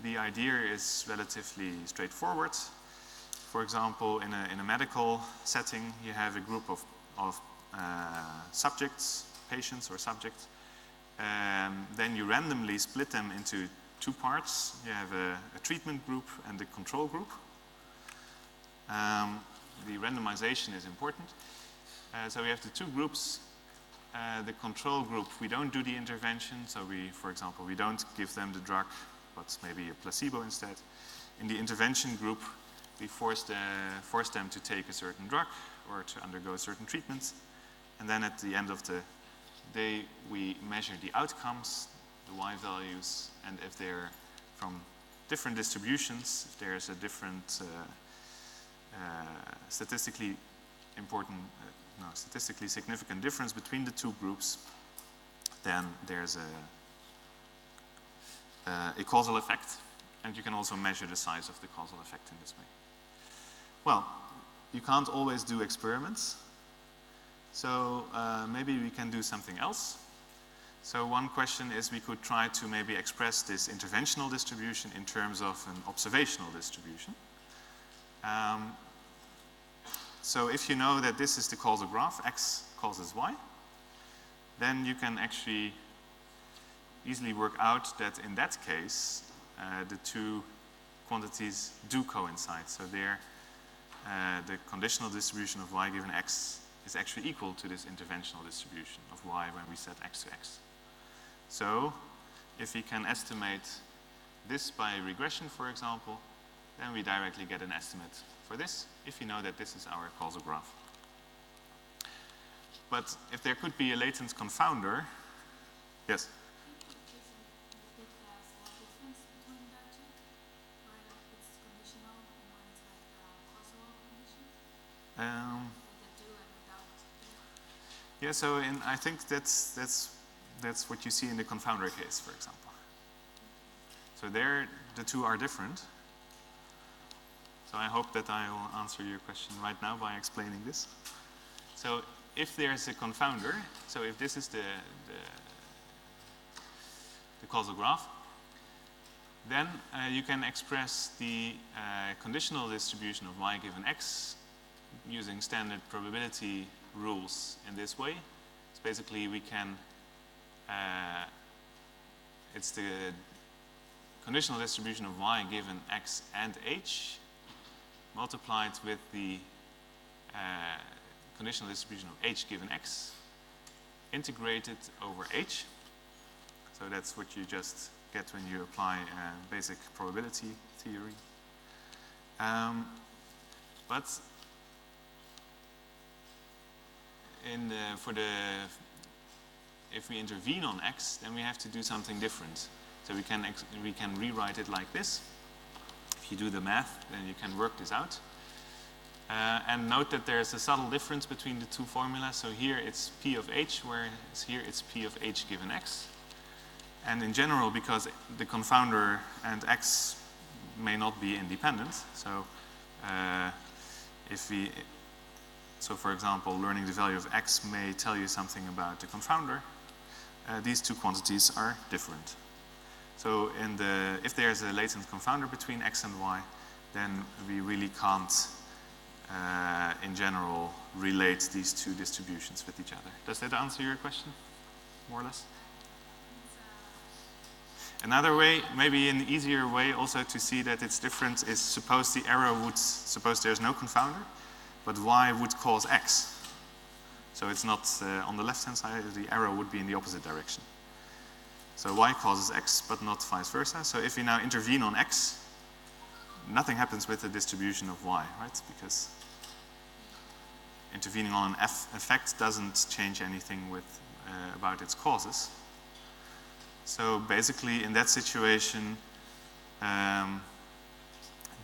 The idea is relatively straightforward. For example, in a medical setting, you have a group of subjects, patients or subjects. Then you randomly split them into two parts. You have a treatment group and a control group. The randomization is important. So we have the two groups. The control group, we don't do the intervention. So for example, we don't give them the drug, but maybe a placebo instead. In the intervention group, we force them to take a certain drug or to undergo certain treatments. And then at the end of the day, we measure the outcomes, the y values, and if they're from different distributions, if there's a different statistically significant difference between the two groups, then there's a causal effect, and you can also measure the size of the causal effect in this way. Well, you can't always do experiments, so maybe we can do something else. So one question is we could try to maybe express this interventional distribution in terms of an observational distribution. So if you know that this is the causal graph, x causes y, then you can actually easily work out that in that case, the two quantities do coincide. So there, the conditional distribution of y given x is actually equal to this interventional distribution of y when we set x to x. So if we can estimate this by regression, for example, then we directly get an estimate for this if you know that this is our causal graph. But if there could be a latent confounder, yes? Yeah, so I think that's what you see in the confounder case, for example. So there, the two are different. So I hope that I will answer your question right now by explaining this. So if there's a confounder, so if this is the causal graph, then you can express the conditional distribution of y given x using standard probability rules in this way. So basically we can, it's the conditional distribution of y given x and h multiplied with the conditional distribution of h given x integrated over h. So that's what you just get when you apply basic probability theory. But if we intervene on x, then we have to do something different. So we can rewrite it like this. If you do the math, then you can work this out. And note that there's a subtle difference between the two formulas. So here it's p of h, whereas here it's p of h given x. And in general, because the confounder and x may not be independent, so so for example, learning the value of x may tell you something about the confounder, these two quantities are different. So if there's a latent confounder between x and y, then we really can't, in general, relate these two distributions with each other. Does that answer your question, more or less? Another way, maybe an easier way also to see that it's different is suppose there's no confounder, but y would cause x. So it's not on the left-hand side, the arrow would be in the opposite direction. So y causes x, but not vice versa. So if we now intervene on x, nothing happens with the distribution of y, right? Because intervening on an effect doesn't change anything about its causes. So basically, in that situation,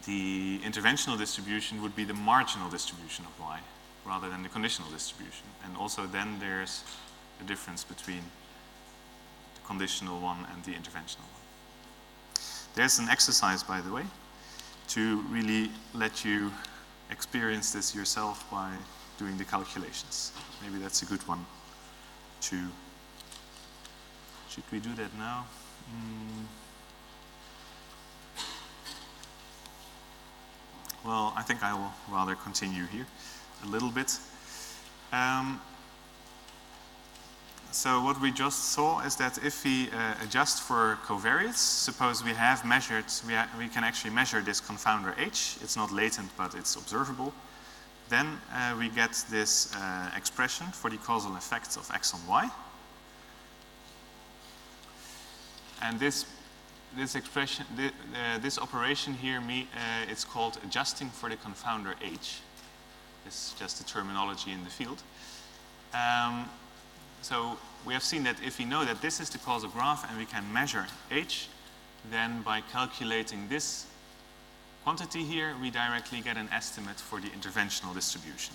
the interventional distribution would be the marginal distribution of y rather than the conditional distribution. And also then there's a difference between the conditional one and the interventional one. There's an exercise, by the way, to really let you experience this yourself by doing the calculations. Maybe that's a good one to... Should we do that now? Well, I think I will rather continue here a little bit. So what we just saw is that if we adjust for covariates, suppose we have measured, we can actually measure this confounder h. It's not latent, but it's observable. Then we get this expression for the causal effects of x on y. And this expression, this operation here, it's called adjusting for the confounder h. This is just the terminology in the field. So we have seen that if we know that this is the causal graph and we can measure h, then by calculating this quantity here, we directly get an estimate for the interventional distribution.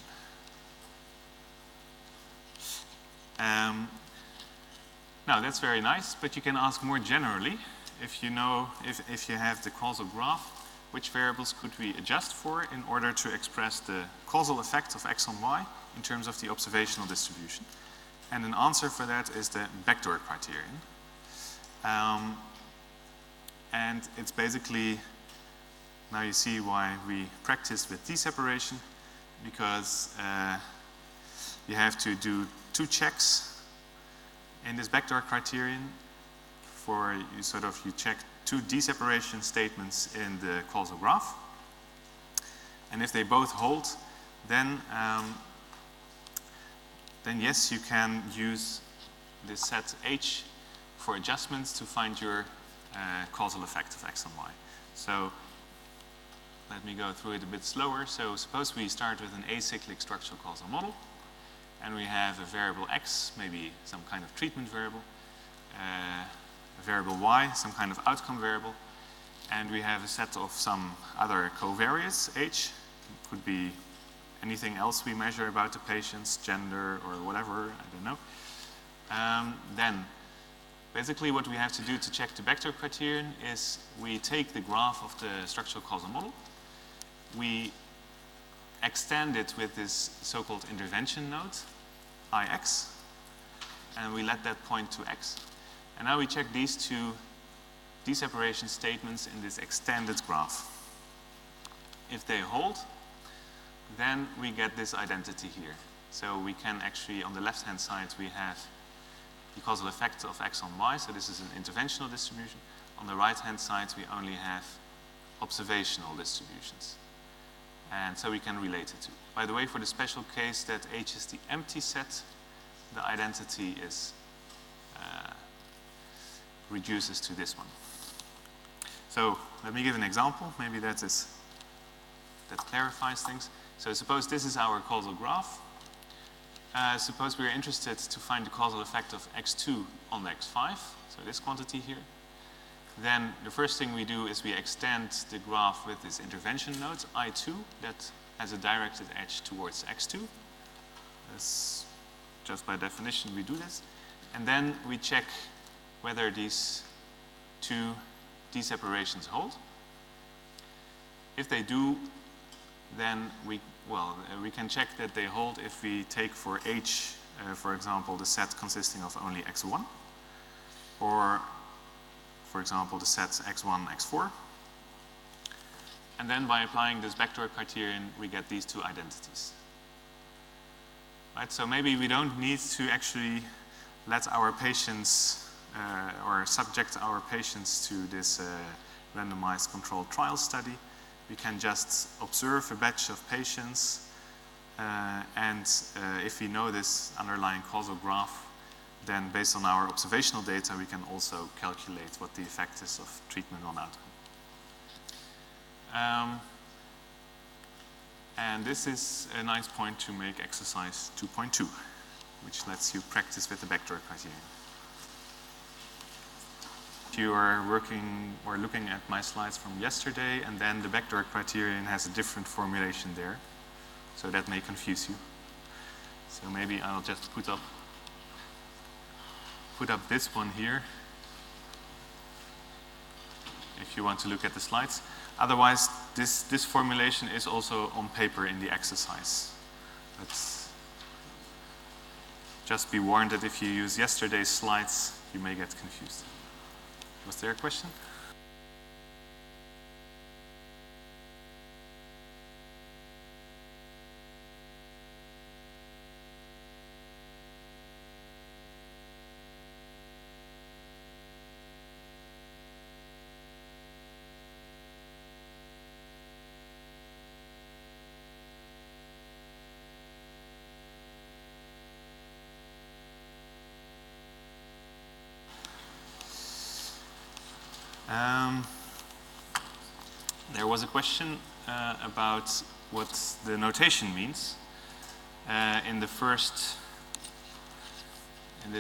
Now that's very nice, but you can ask more generally, if you know, if you have the causal graph, which variables could we adjust for in order to express the causal effect of x on y in terms of the observational distribution? And an answer for that is the backdoor criterion. And it's basically, now you see why we practice with t-separation, because you have to do 2 checks in this backdoor criterion. For you check 2 d-separation statements in the causal graph, and if they both hold, then yes, you can use this set H for adjustments to find your causal effect of x on y. So let me go through it a bit slower. So suppose we start with an acyclic structural causal model, and we have a variable x, maybe some kind of treatment variable, a variable y, some kind of outcome variable, and we have a set of some other covariates, h, could be anything else we measure about the patient's gender or whatever, I don't know. Then basically what we have to do to check the backdoor criterion is we take the graph of the structural causal model, we extend it with this so-called intervention node, ix, and we let that point to x. And now we check these 2 d-separation statements in this extended graph. If they hold, then we get this identity here. So we can actually, on the left-hand side, we have the causal effect of x on y, so this is an interventional distribution. On the right-hand side, we only have observational distributions. And so we can relate it to. By the way, for the special case that H is the empty set, the identity is reduces to this one. So let me give an example. Maybe that clarifies things. So suppose this is our causal graph. Suppose we're interested to find the causal effect of x2 on x5, so this quantity here. Then the first thing we do is we extend the graph with this intervention node, I2, that has a directed edge towards x2. That's just by definition we do this. And then we check whether these 2 d-separations hold. If they do, then we can check that they hold if we take for H, for example, the set consisting of only x1, or for example, the sets x1, x4. And then by applying this backdoor criterion, we get these 2 identities. Right, so maybe we don't need to actually let our patients or subject our patients to this randomized controlled trial study. We can just observe a batch of patients, and if we know this underlying causal graph, then based on our observational data, we can also calculate what the effect is of treatment on outcome. And this is a nice point to make exercise 2.2, which lets you practice with the backdoor criterion. If you are working or looking at my slides from yesterday, and then the backdoor criterion has a different formulation there, so that may confuse you. So maybe I'll just put up this one here if you want to look at the slides. Otherwise, this formulation is also on paper in the exercise. But just be warned that if you use yesterday's slides, you may get confused. Was there a question? There was a question about what the notation means in this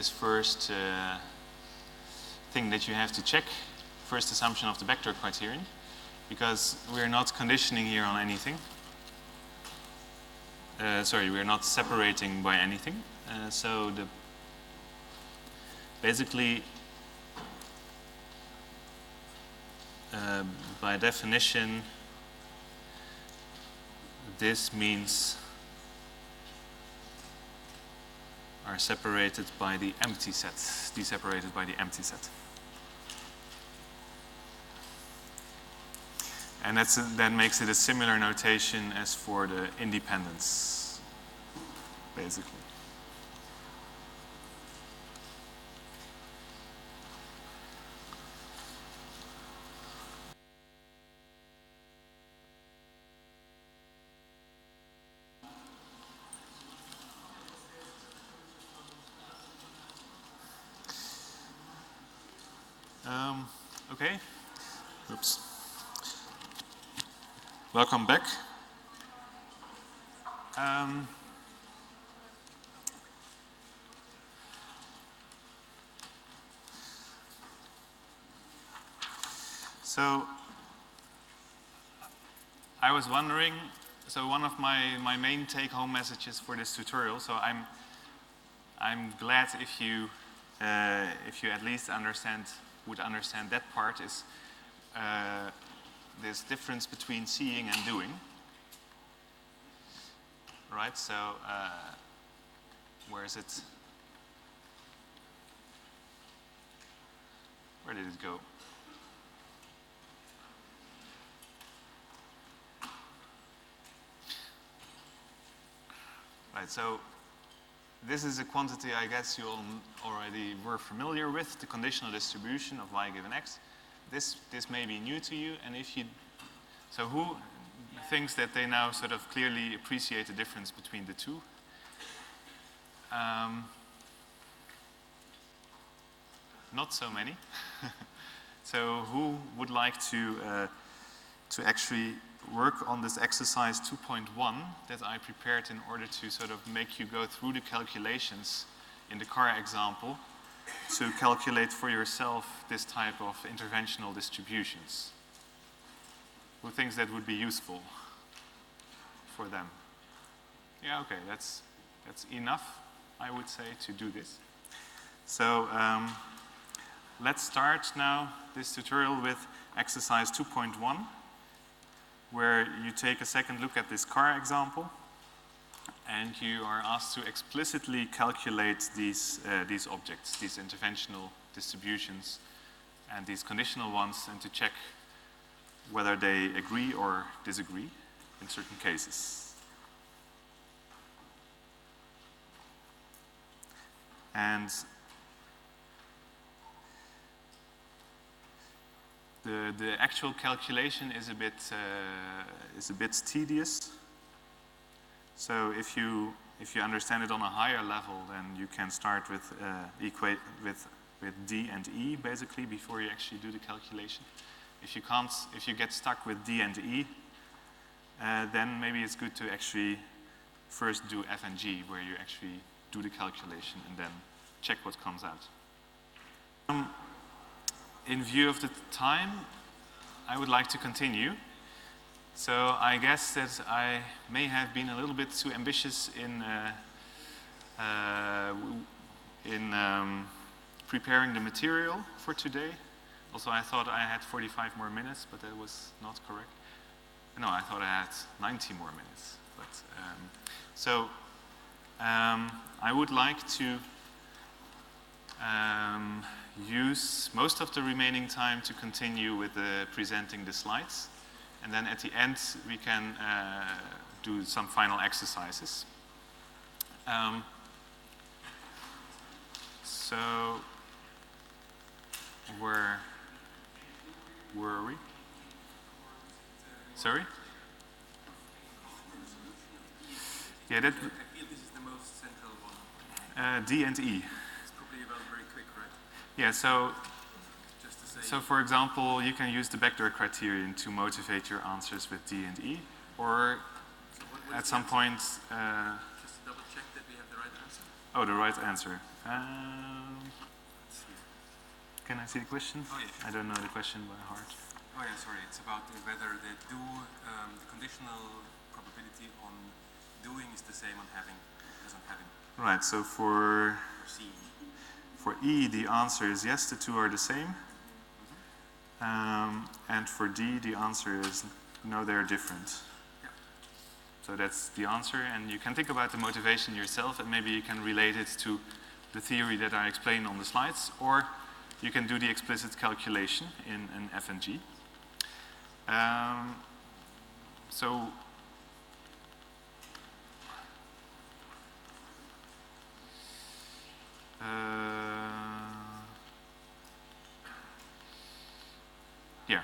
first thing that you have to check, first assumption of the backdoor criterion, because we're not conditioning here on anything. Sorry, we're not separating by anything. So basically, by definition, this means are separated by the empty set, deseparated by the empty set. And that makes it a similar notation as for the independence, basically. Okay. Oops. Welcome back. So I was wondering, so one of my main take-home messages for this tutorial, so I'm glad if you at least would understand that part, is this difference between seeing and doing. Right, so where is it? Where did it go? Right, so this is a quantity I guess you all already were familiar with, the conditional distribution of y given x. This may be new to you, and so who thinks that they now sort of clearly appreciate the difference between the two? Not so many. So who would like to actually work on this exercise 2.1 that I prepared in order to sort of make you go through the calculations in the car example to calculate for yourself this type of interventional distributions? Who thinks that would be useful for them? Yeah, okay, that's enough, I would say, to do this. So let's start now this tutorial with exercise 2.1, where you take a second look at this car example, and you are asked to explicitly calculate these objects, these interventional distributions, and these conditional ones, and to check whether they agree or disagree in certain cases. And the actual calculation is a bit tedious. So if you understand it on a higher level, then you can start with D and E basically before you actually do the calculation. If you get stuck with D and E, then maybe it's good to actually first do F and G, where you actually do the calculation and then check what comes out. In view of the time, I would like to continue. So I guess that I may have been a little bit too ambitious in preparing the material for today. Also, I thought I had 45 more minutes, but that was not correct. No, I thought I had 90 more minutes. But I would like to use most of the remaining time to continue with presenting the slides. And then at the end, we can do some final exercises. So, where were we? Sorry? Yeah, that. I feel this is the most central one. D and E. It's probably about very quick, right? Yeah. So. Just to say. So, for example, you can use the backdoor criterion to motivate your answers with D and E, or so at some point. Just to double check that we have the right answer. Oh, the right answer. Can I see the question? Oh, yeah. I don't know the question by heart. Oh yeah, sorry. It's about whether the the conditional probability on doing is the same on having as on having. Right. So for For E, the answer is yes, the two are the same. And for D, the answer is no, they're different. Yeah. So that's the answer, and you can think about the motivation yourself, and maybe you can relate it to the theory that I explained on the slides, or you can do the explicit calculation in an F and G. Yeah,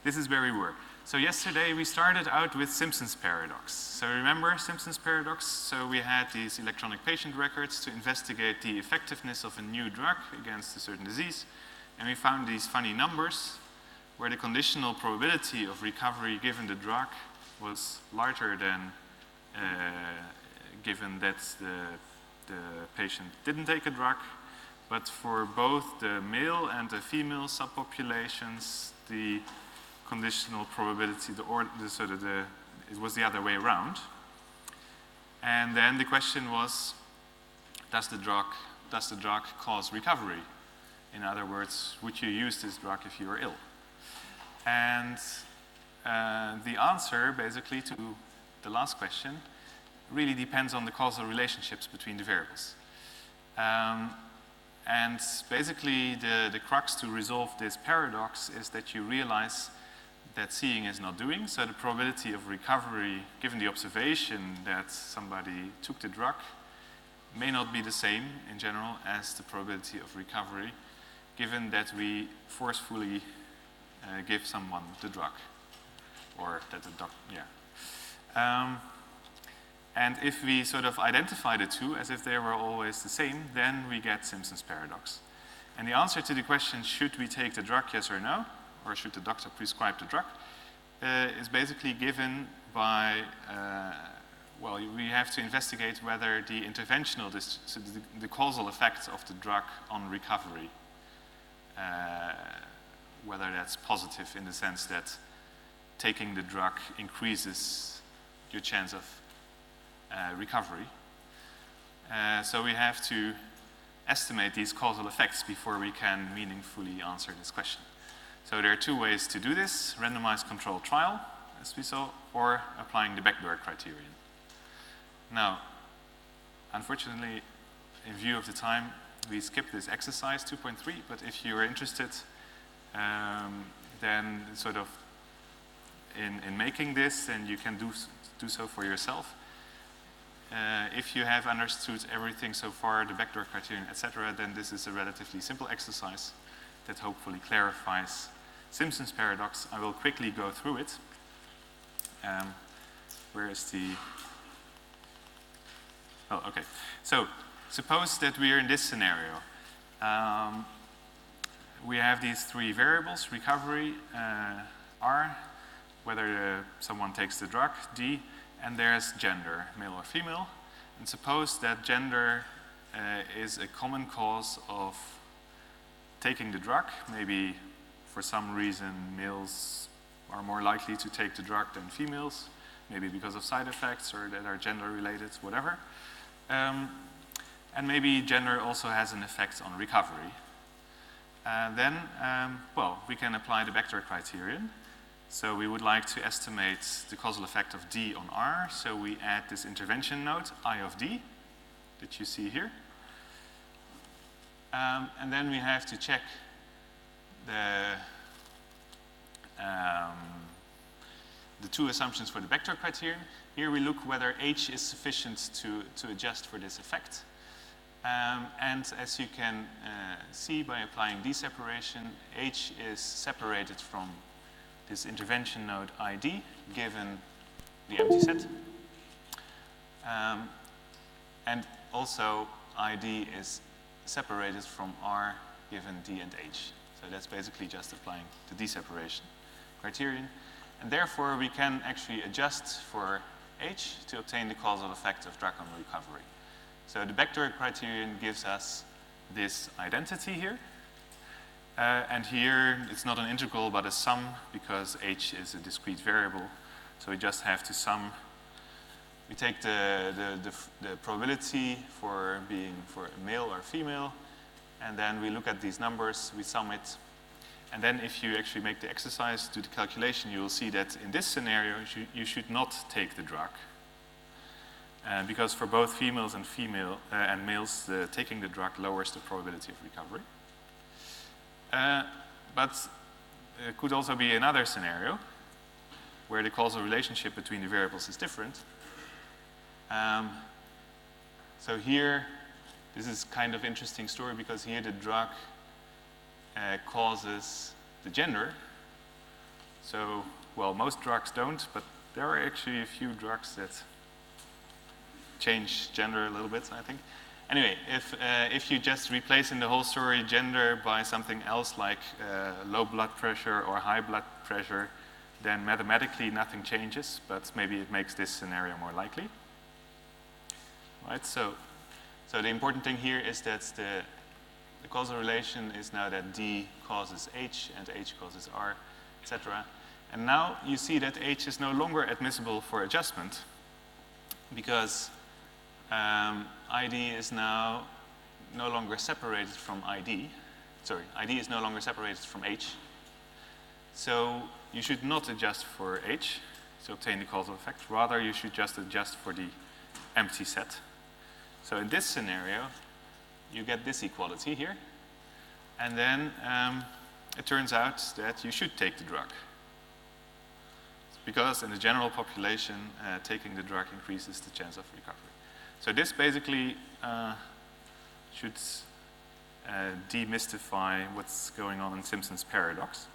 this is where we were. So yesterday we started out with Simpson's paradox. So remember Simpson's paradox? So we had these electronic patient records to investigate the effectiveness of a new drug against a certain disease. And we found these funny numbers where the conditional probability of recovery given the drug was larger than given that the patient didn't take a drug. But for both the male and the female subpopulations, the conditional probability, it was the other way around. And then the question was, does the drug cause recovery? In other words, would you use this drug if you were ill? And the answer, basically, to the last question really depends on the causal relationships between the variables. And basically, the crux to resolve this paradox is that you realize that seeing is not doing, so the probability of recovery, given the observation that somebody took the drug, may not be the same in general as the probability of recovery, given that we forcefully give someone the drug, or that the doctor, yeah. And if we sort of identify the two as if they were always the same, then we get Simpson's paradox. And the answer to the question, should we take the drug, yes or no, or should the doctor prescribe the drug, is basically given by, well, we have to investigate whether the interventional, the causal effects of the drug on recovery, whether that's positive in the sense that taking the drug increases your chance of recovery. So we have to estimate these causal effects before we can meaningfully answer this question. So there are two ways to do this: randomized controlled trial, as we saw, or applying the backdoor criterion. Now, unfortunately, in view of the time, we skipped this exercise 2.3, but if you are interested, then sort of in making this, then you can do so for yourself. If you have understood everything so far, the backdoor criterion, etc., then this is a relatively simple exercise that hopefully clarifies Simpson's paradox. I will quickly go through it. Where is the... Oh, okay. So, suppose that we are in this scenario. We have these three variables: recovery, R, whether someone takes the drug, D, and there's gender, male or female. And suppose that gender is a common cause of taking the drug. Maybe for some reason males are more likely to take the drug than females, maybe because of side effects or that are gender related, whatever. And maybe gender also has an effect on recovery. Then, well, we can apply the backdoor criterion. So we would like to estimate the causal effect of D on R. So we add this intervention node, I of D, that you see here. And then we have to check the two assumptions for the backdoor criterion. Here we look whether H is sufficient to adjust for this effect. And as you can see by applying D separation, H is separated from this intervention node ID, given the empty set. And also ID is separated from R, given D and H. So that's basically just applying the D separation criterion. And therefore, we can actually adjust for H to obtain the causal effect of drug on recovery. So the backdoor criterion gives us this identity here. And here, it's not an integral, but a sum, because H is a discrete variable. So we just have to sum. We take the probability for being for male or female, and then we look at these numbers, we sum it, and then if you actually make the exercise, do the calculation, you will see that in this scenario, you should not take the drug. Because for both females and males, taking the drug lowers the probability of recovery. But it could also be another scenario where the causal relationship between the variables is different. So here, this is kind of interesting story because here the drug causes the gender. So, well, most drugs don't, but there are actually a few drugs that change gender a little bit, I think. Anyway, if you just replace in the whole story gender by something else like low blood pressure or high blood pressure, then mathematically nothing changes, but maybe it makes this scenario more likely. Right, so the important thing here is that the causal relation is now that D causes H and H causes R, etc. And now you see that H is no longer admissible for adjustment because ID is now no longer separated from ID. Sorry, ID is no longer separated from H. So you should not adjust for H to obtain the causal effect. Rather, you should just adjust for the empty set. So in this scenario, you get this equality here. And then it turns out that you should take the drug. Because in the general population, taking the drug increases the chance of recovery. So this basically should demystify what's going on in Simpson's paradox.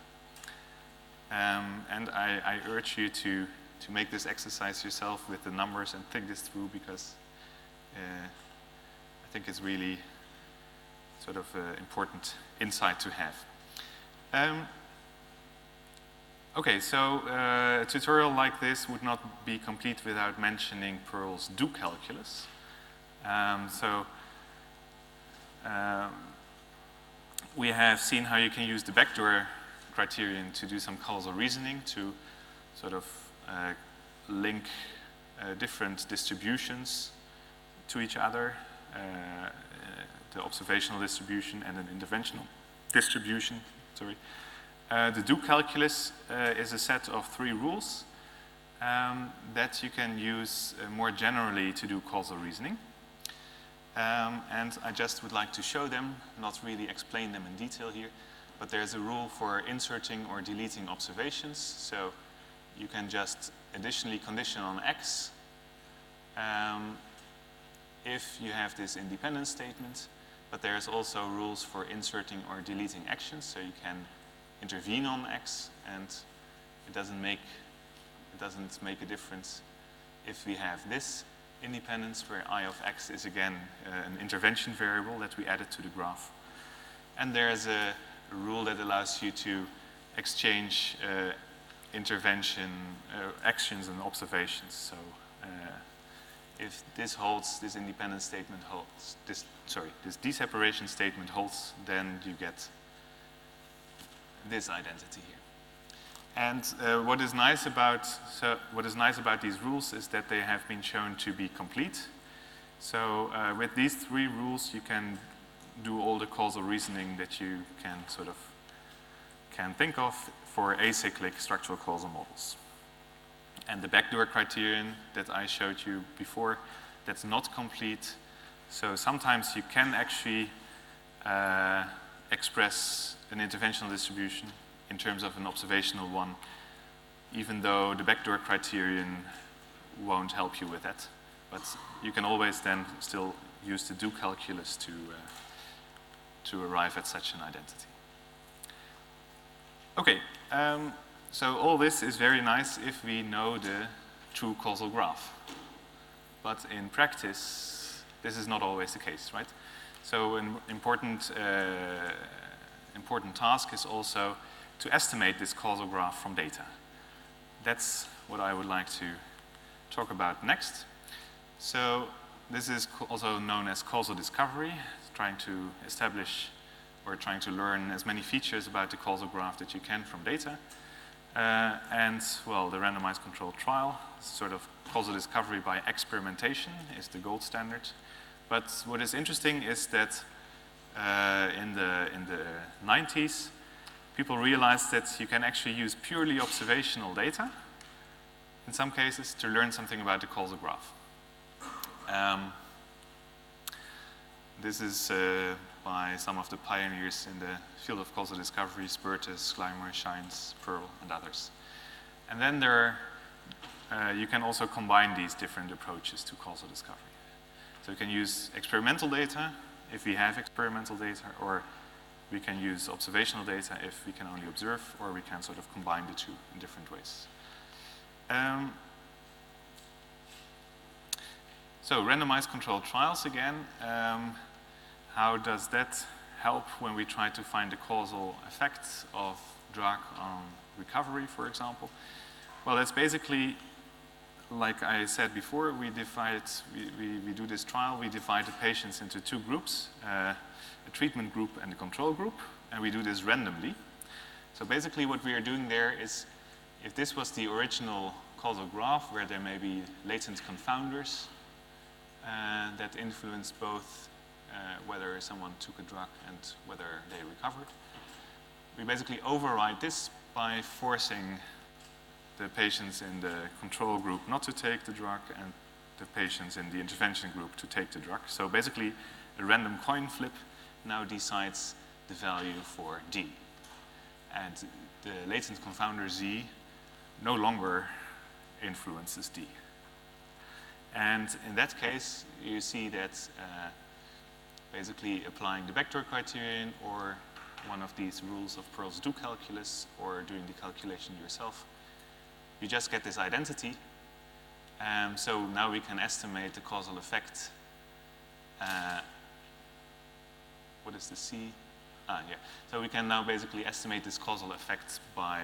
And I urge you to make this exercise yourself with the numbers and think this through because I think it's really sort of important insight to have. Okay, so a tutorial like this would not be complete without mentioning Pearl's do calculus. We have seen how you can use the backdoor criterion to do some causal reasoning to sort of link different distributions to each other, the observational distribution and an interventional distribution, sorry. The do calculus is a set of 3 rules that you can use more generally to do causal reasoning. And I just would like to show them, not really explain them in detail here, but there's a rule for inserting or deleting observations. So you can just additionally condition on X if you have this independence statement, but there's also rules for inserting or deleting actions, so you can intervene on X, and it doesn't make a difference if we have this independence where I of X is again an intervention variable that we added to the graph. And there's a rule that allows you to exchange intervention actions and observations. So if this holds, this independence statement holds, this deseparation statement holds, then you get this identity here. And what is nice about these rules is that they have been shown to be complete. So with these 3 rules, you can do all the causal reasoning that you can think of for acyclic structural causal models. And the backdoor criterion that I showed you before, that's not complete. So sometimes you can actually express an interventional distribution in terms of an observational one, even though the backdoor criterion won't help you with that. But you can always then still use the do calculus to arrive at such an identity. Okay, so all this is very nice if we know the true causal graph. But in practice, this is not always the case, right? So an important task is also to estimate this causal graph from data. That's what I would like to talk about next. So this is also known as causal discovery, trying to establish or trying to learn as many features about the causal graph that you can from data. And, well, the randomized controlled trial, sort of causal discovery by experimentation is the gold standard. But what is interesting is that in the 90s, people realized that you can actually use purely observational data, in some cases, to learn something about the causal graph. This is by some of the pioneers in the field of causal discovery, Spertus, Gleimer, Shines, Pearl, and others. And then you can also combine these different approaches to causal discovery. So you can use experimental data if we have experimental data, or we can use observational data if we can only observe, or we can sort of combine the two in different ways. So randomized controlled trials again. How does that help when we try to find the causal effects of drug on recovery, for example? Well, that's basically, like I said before, we do this trial, we divide the patients into two groups, a treatment group and a control group, and we do this randomly. So basically what we are doing there is, if this was the original causal graph where there may be latent confounders that influence both whether someone took a drug and whether they recovered, we basically override this by forcing the patients in the control group not to take the drug and the patients in the intervention group to take the drug. So basically, a random coin flip now decides the value for D. And the latent confounder Z no longer influences D. And in that case, you see that basically applying the vector criterion or one of these rules of Pearl's do calculus or doing the calculation yourself, you just get this identity. So now we can estimate the causal effect. What is the C? Yeah. So we can now basically estimate this causal effect by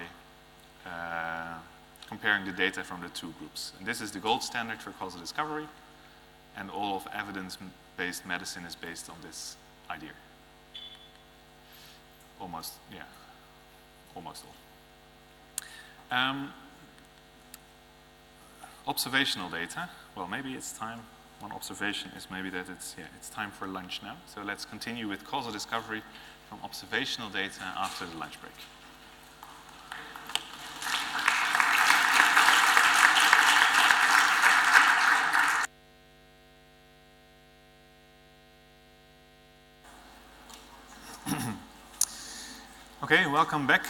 comparing the data from the two groups. And this is the gold standard for causal discovery, and all of evidence-based medicine is based on this idea. Almost, yeah, almost all. Observational data. Well, maybe it's time. One observation is maybe that it's time for lunch now. So let's continue with causal discovery from observational data after the lunch break. Okay, welcome back,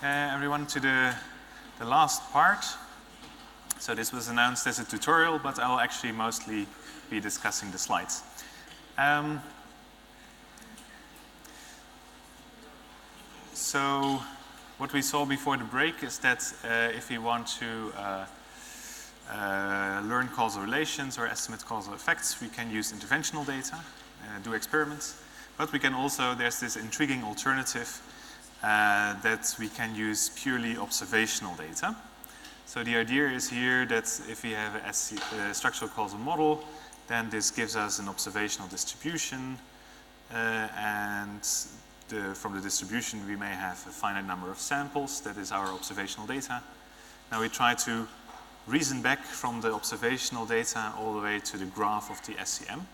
everyone, to the last part. So this was announced as a tutorial, but I'll actually mostly be discussing the slides. So what we saw before the break is that if we want to learn causal relations or estimate causal effects, we can use interventional data, do experiments. But we can also, there's this intriguing alternative that we can use purely observational data. So the idea is here that if we have a structural causal model, then this gives us an observational distribution, and from the distribution we may have a finite number of samples. That is our observational data. Now we try to reason back from the observational data all the way to the graph of the SCM.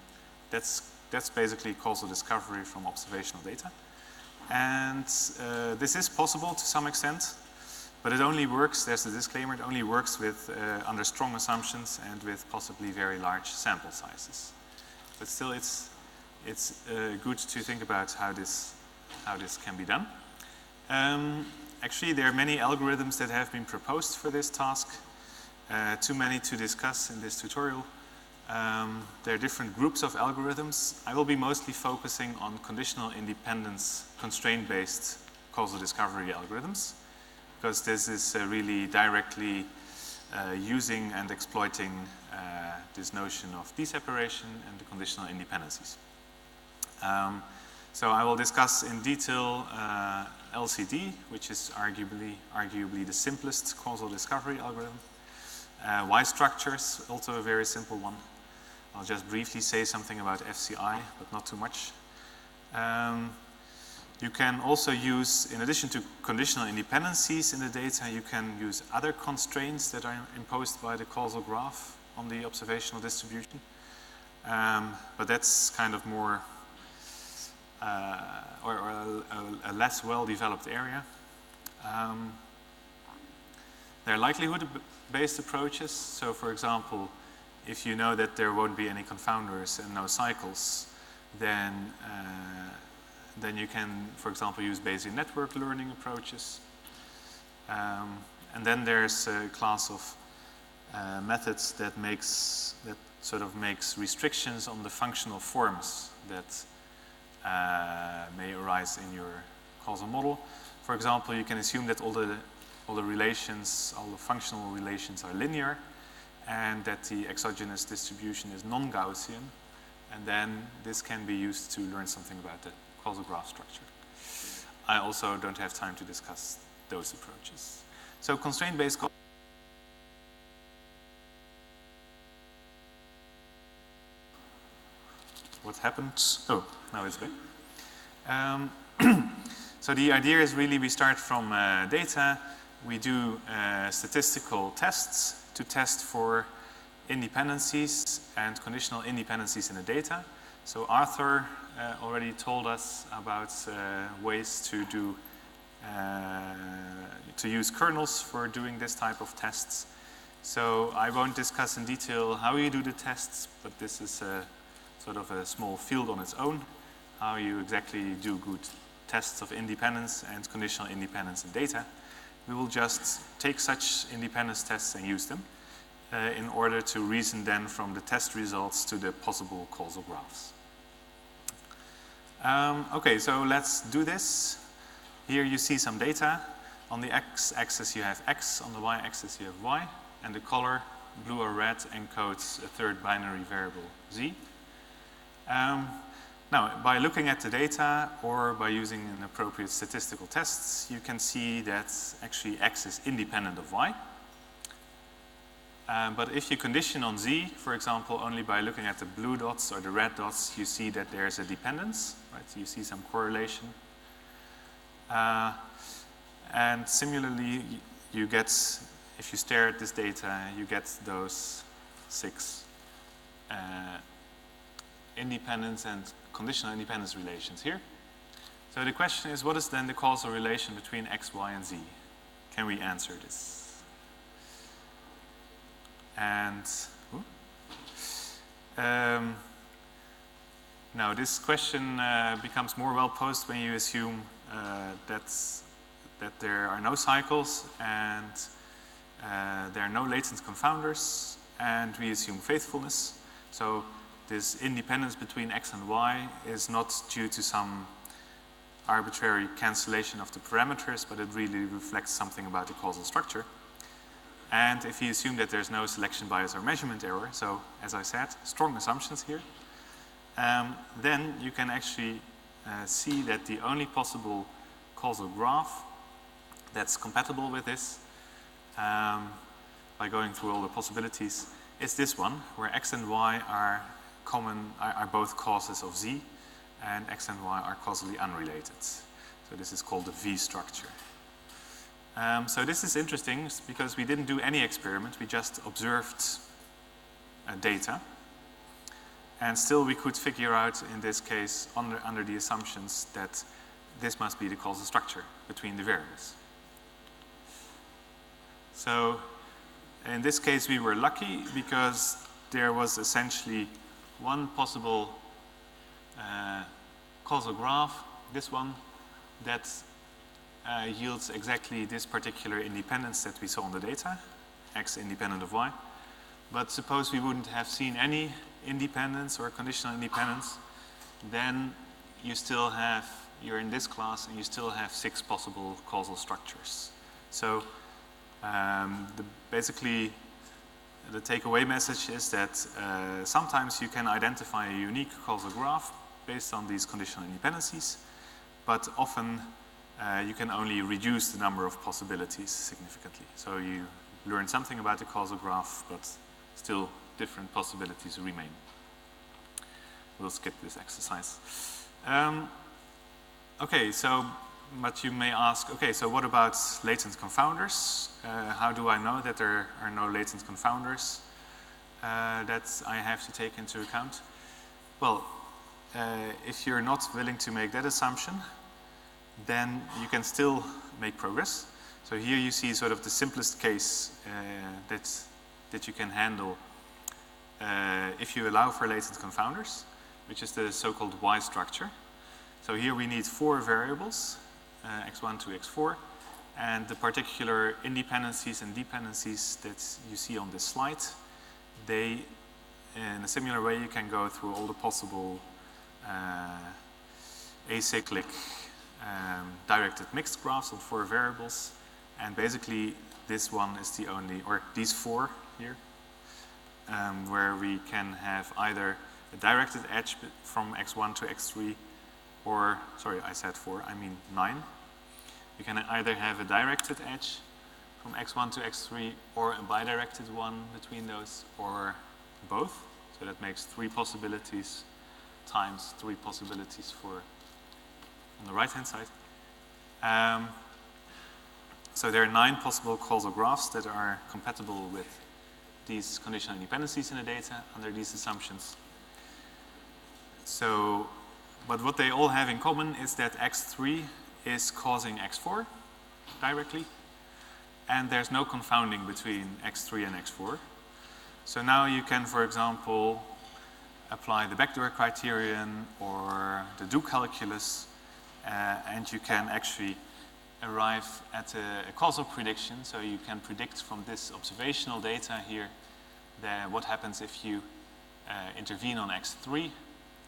That's basically causal discovery from observational data. And this is possible to some extent, but it only works, there's the disclaimer, it only works with under strong assumptions and with possibly very large sample sizes. But still it's good to think about how this can be done. Actually, there are many algorithms that have been proposed for this task. Too many to discuss in this tutorial. There are different groups of algorithms. I will be mostly focusing on conditional independence, constraint-based causal discovery algorithms, because this is really directly using and exploiting this notion of deseparation and the conditional independencies. So I will discuss in detail LCD, which is arguably the simplest causal discovery algorithm. Y structures, also a very simple one. I'll just briefly say something about FCI, but not too much. You can also use, in addition to conditional independencies in the data, you can use other constraints that are imposed by the causal graph on the observational distribution. But that's kind of more or a less well-developed area. There are likelihood-based approaches. So for example, if you know that there won't be any confounders and no cycles, then you can, for example, use Bayesian network learning approaches. And then there's a class of methods that sort of makes restrictions on the functional forms that may arise in your causal model. For example, you can assume that all the relations, all the functional relations are linear, and that the exogenous distribution is non-Gaussian, and then this can be used to learn something about the causal graph structure. I also don't have time to discuss those approaches. So constraint-based what happened? Oh, now it's back. So the idea is really we start from data. We do statistical tests to test for independencies and conditional independencies in the data. So Arthur already told us about ways to use kernels for doing this type of tests. So I won't discuss in detail how you do the tests, but this is sort of a small field on its own, how you exactly do good tests of independence and conditional independence in data. We will just take such independence tests and use them in order to reason then from the test results to the possible causal graphs. Okay, so let's do this. Here you see some data. On the x-axis you have x, on the y-axis you have y, and the color, blue or red, encodes a third binary variable z. Now, by looking at the data or by using an appropriate statistical tests, you can see that actually x is independent of y. But if you condition on z, for example, only by looking at the blue dots or the red dots, you see that there's a dependence, right? You see some correlation. And similarly, you get, if you stare at this data, you get those 6 independence and conditional independence relations here. So the question is, what is then the causal relation between x, y, and z? Can we answer this? And now this question becomes more well posed when you assume that there are no cycles and there are no latent confounders, and we assume faithfulness. So this independence between x and y is not due to some arbitrary cancellation of the parameters, but it really reflects something about the causal structure. And if you assume that there's no selection bias or measurement error, so as I said, strong assumptions here, then you can actually see that the only possible causal graph that's compatible with this, by going through all the possibilities, is this one, where x and y are both causes of z, and x and y are causally unrelated. So this is called the V structure. So this is interesting because we didn't do any experiment, we just observed data. And still we could figure out, in this case, under the assumptions that this must be the causal structure between the variables. So in this case we were lucky because there was essentially one possible causal graph, this one, that yields exactly this particular independence that we saw in the data, x independent of y. But suppose we wouldn't have seen any independence or conditional independence, then you're in this class and you still have 6 possible causal structures. So basically the takeaway message is that sometimes you can identify a unique causal graph based on these conditional independencies, but often you can only reduce the number of possibilities significantly. So you learn something about the causal graph, but still different possibilities remain. We'll skip this exercise. Okay, but you may ask, okay, so what about latent confounders? How do I know that there are no latent confounders that I have to take into account? Well, if you're not willing to make that assumption, then you can still make progress. So here you see sort of the simplest case that you can handle if you allow for latent confounders, which is the so-called Y structure. So here we need 4 variables, x1 to x4, and the particular independencies and dependencies that you see on this slide, they, in a similar way, you can go through all the possible acyclic directed mixed graphs on 4 variables, and basically this one is the only, or these 4 here, where we can have either a directed edge from x1 to x3, or, sorry, I said 4, I mean 9. You can either have a directed edge from x1 to x3, or a bidirected one between those, or both. So that makes 3 possibilities times 3 possibilities for on the right-hand side. So there are 9 possible causal graphs that are compatible with these conditional independencies in the data under these assumptions. So, but what they all have in common is that x3 is causing x4 directly, and there's no confounding between x3 and x4. So now you can, for example, apply the backdoor criterion or the do calculus, and you can actually arrive at a causal prediction. So you can predict from this observational data here what happens if you intervene on x3,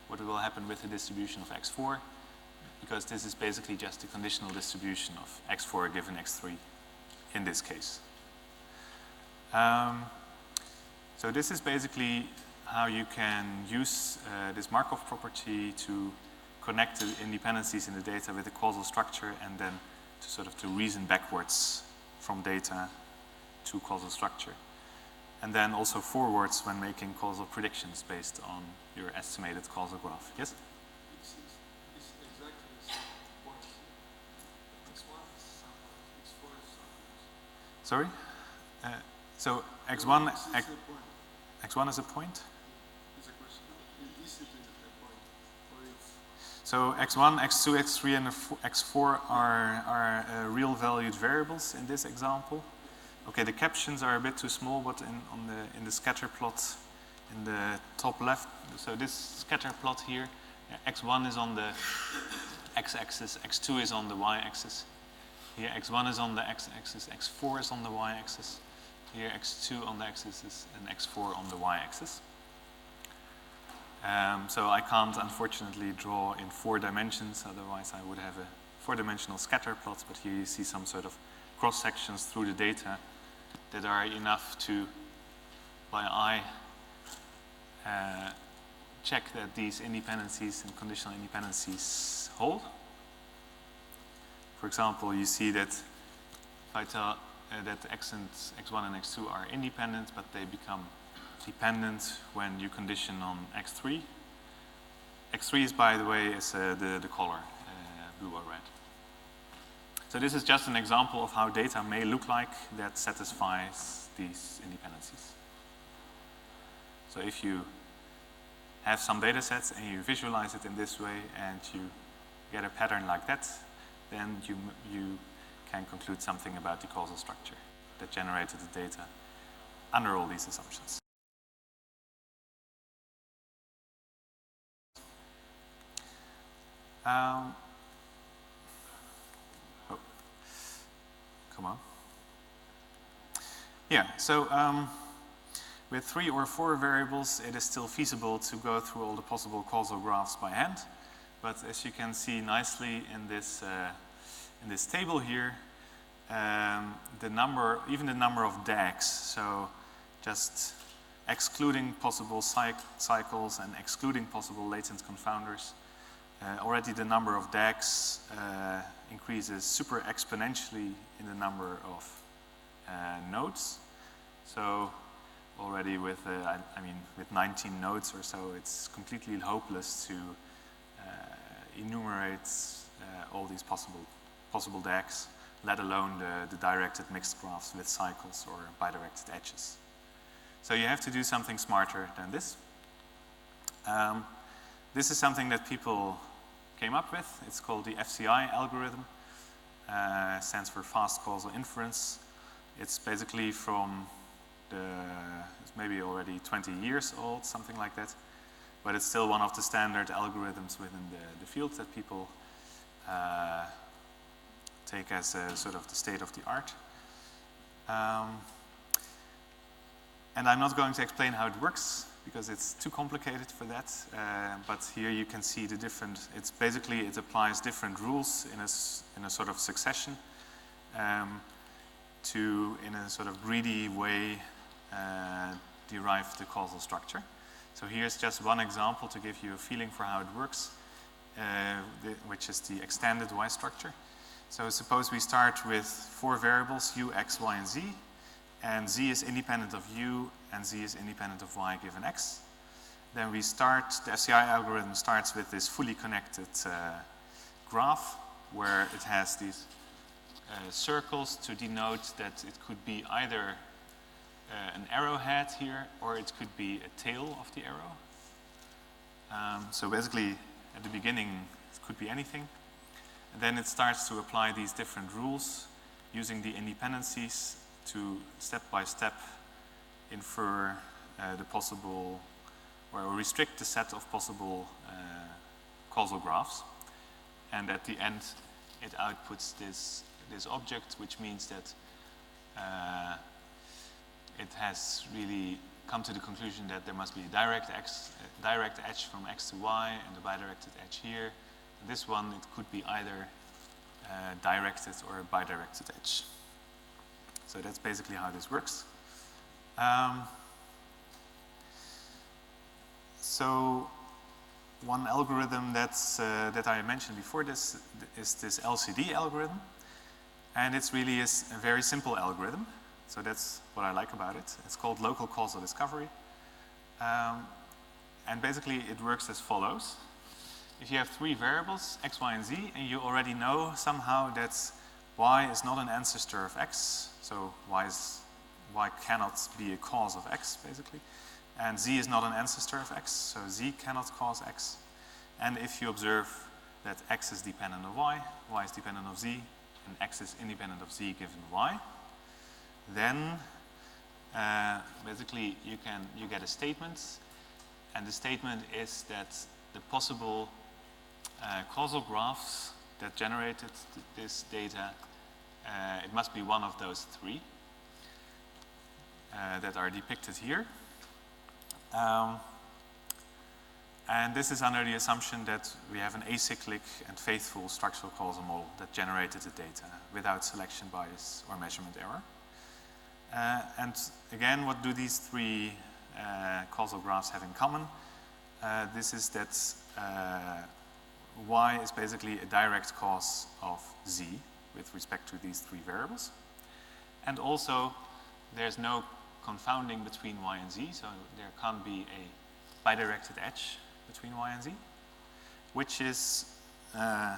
what will happen with the distribution of x4, because this is basically just the conditional distribution of x4 given x3 in this case. So this is basically how you can use this Markov property to connect the independencies in the data with the causal structure, and then to reason backwards from data to causal structure. And then also forwards when making causal predictions based on your estimated causal graph. Yes? It's exactly the same point here. X1 is something, X4 is something. Sorry? So X1 is x1 is a point. a point? It's a question. Is it a point? Or it's So x1, x2, x3, and x4 are real valued variables in this example. Okay, the captions are a bit too small, but in the scatter plot in the top left, so this scatter plot here, x1 is on the x-axis, x2 is on the y-axis. Here x1 is on the x-axis, x4 is on the y-axis. Here x2 on the x-axis and x4 on the y-axis. So I can't unfortunately draw in 4 dimensions, otherwise I would have a 4-dimensional scatter plot, but here you see some sort of cross sections through the data that are enough to, by eye, check that these independencies and conditional independencies hold. For example, you see that if I tell that x1 and x2 are independent, but they become dependent when you condition on x3. x3 is, by the way, is the color, blue or red. So this is just an example of how data may look like that satisfies these independencies. So if you have some data sets and you visualize it in this way and you get a pattern like that, then you can conclude something about the causal structure that generated the data under all these assumptions. Come on. Yeah, so with 3 or 4 variables, it is still feasible to go through all the possible causal graphs by hand. But as you can see nicely in this table here, even the number of DAGs, so just excluding possible cycles and excluding possible latent confounders, already the number of DAGs increases super exponentially in the number of nodes. So already with, with 19 nodes or so, it's completely hopeless to enumerate all these possible DAGs, let alone the directed mixed graphs with cycles or bidirected edges. So you have to do something smarter than this. this is something that people came up with. It's called the FCI algorithm. Stands for Fast Causal Inference. It's basically from it's maybe already 20 years old, something like that. But it's still one of the standard algorithms within the field that people take as a sort of the state of the art. And I'm not going to explain how it works because it's too complicated for that. But here you can see the different, it's basically, it applies different rules in a sort of succession to, in a sort of greedy way, derive the causal structure. So here's just one example to give you a feeling for how it works, which is the extended Y structure. So suppose we start with 4 variables, u, x, y, and z, and z is independent of u, and z is independent of y given x. Then we start, the FCI algorithm starts with this fully connected graph, where it has these circles to denote that it could be either an arrowhead here, or it could be a tail of the arrow. So basically, at the beginning, it could be anything. And then it starts to apply these different rules using the independencies to step by step infer the possible, or restrict the set of possible causal graphs. And at the end, it outputs this object, which means that it has really come to the conclusion that there must be a direct edge from x to y and a bidirected edge here. And this one, it could be either directed or a bidirected edge. So that's basically how this works. So one algorithm that I mentioned before this is this LCD algorithm. And it's really a very simple algorithm. So that's what I like about it. It's called local causal discovery. And basically it works as follows. If you have 3 variables, x, y, and z, and you already know somehow that y is not an ancestor of x, so y cannot be a cause of x, basically. And z is not an ancestor of x, so z cannot cause x. And if you observe that x is dependent of y is dependent of z, and x is independent of z given y, then basically you get a statement, and the statement is that the possible causal graphs that generated this data, it must be one of those 3 that are depicted here. And this is under the assumption that we have an acyclic and faithful structural causal model that generated the data without selection bias or measurement error. And again, what do these 3 causal graphs have in common? This is that y is basically a direct cause of z with respect to these 3 variables. And also, there's no confounding between y and z, so there can't be a bidirected edge between y and z, which is the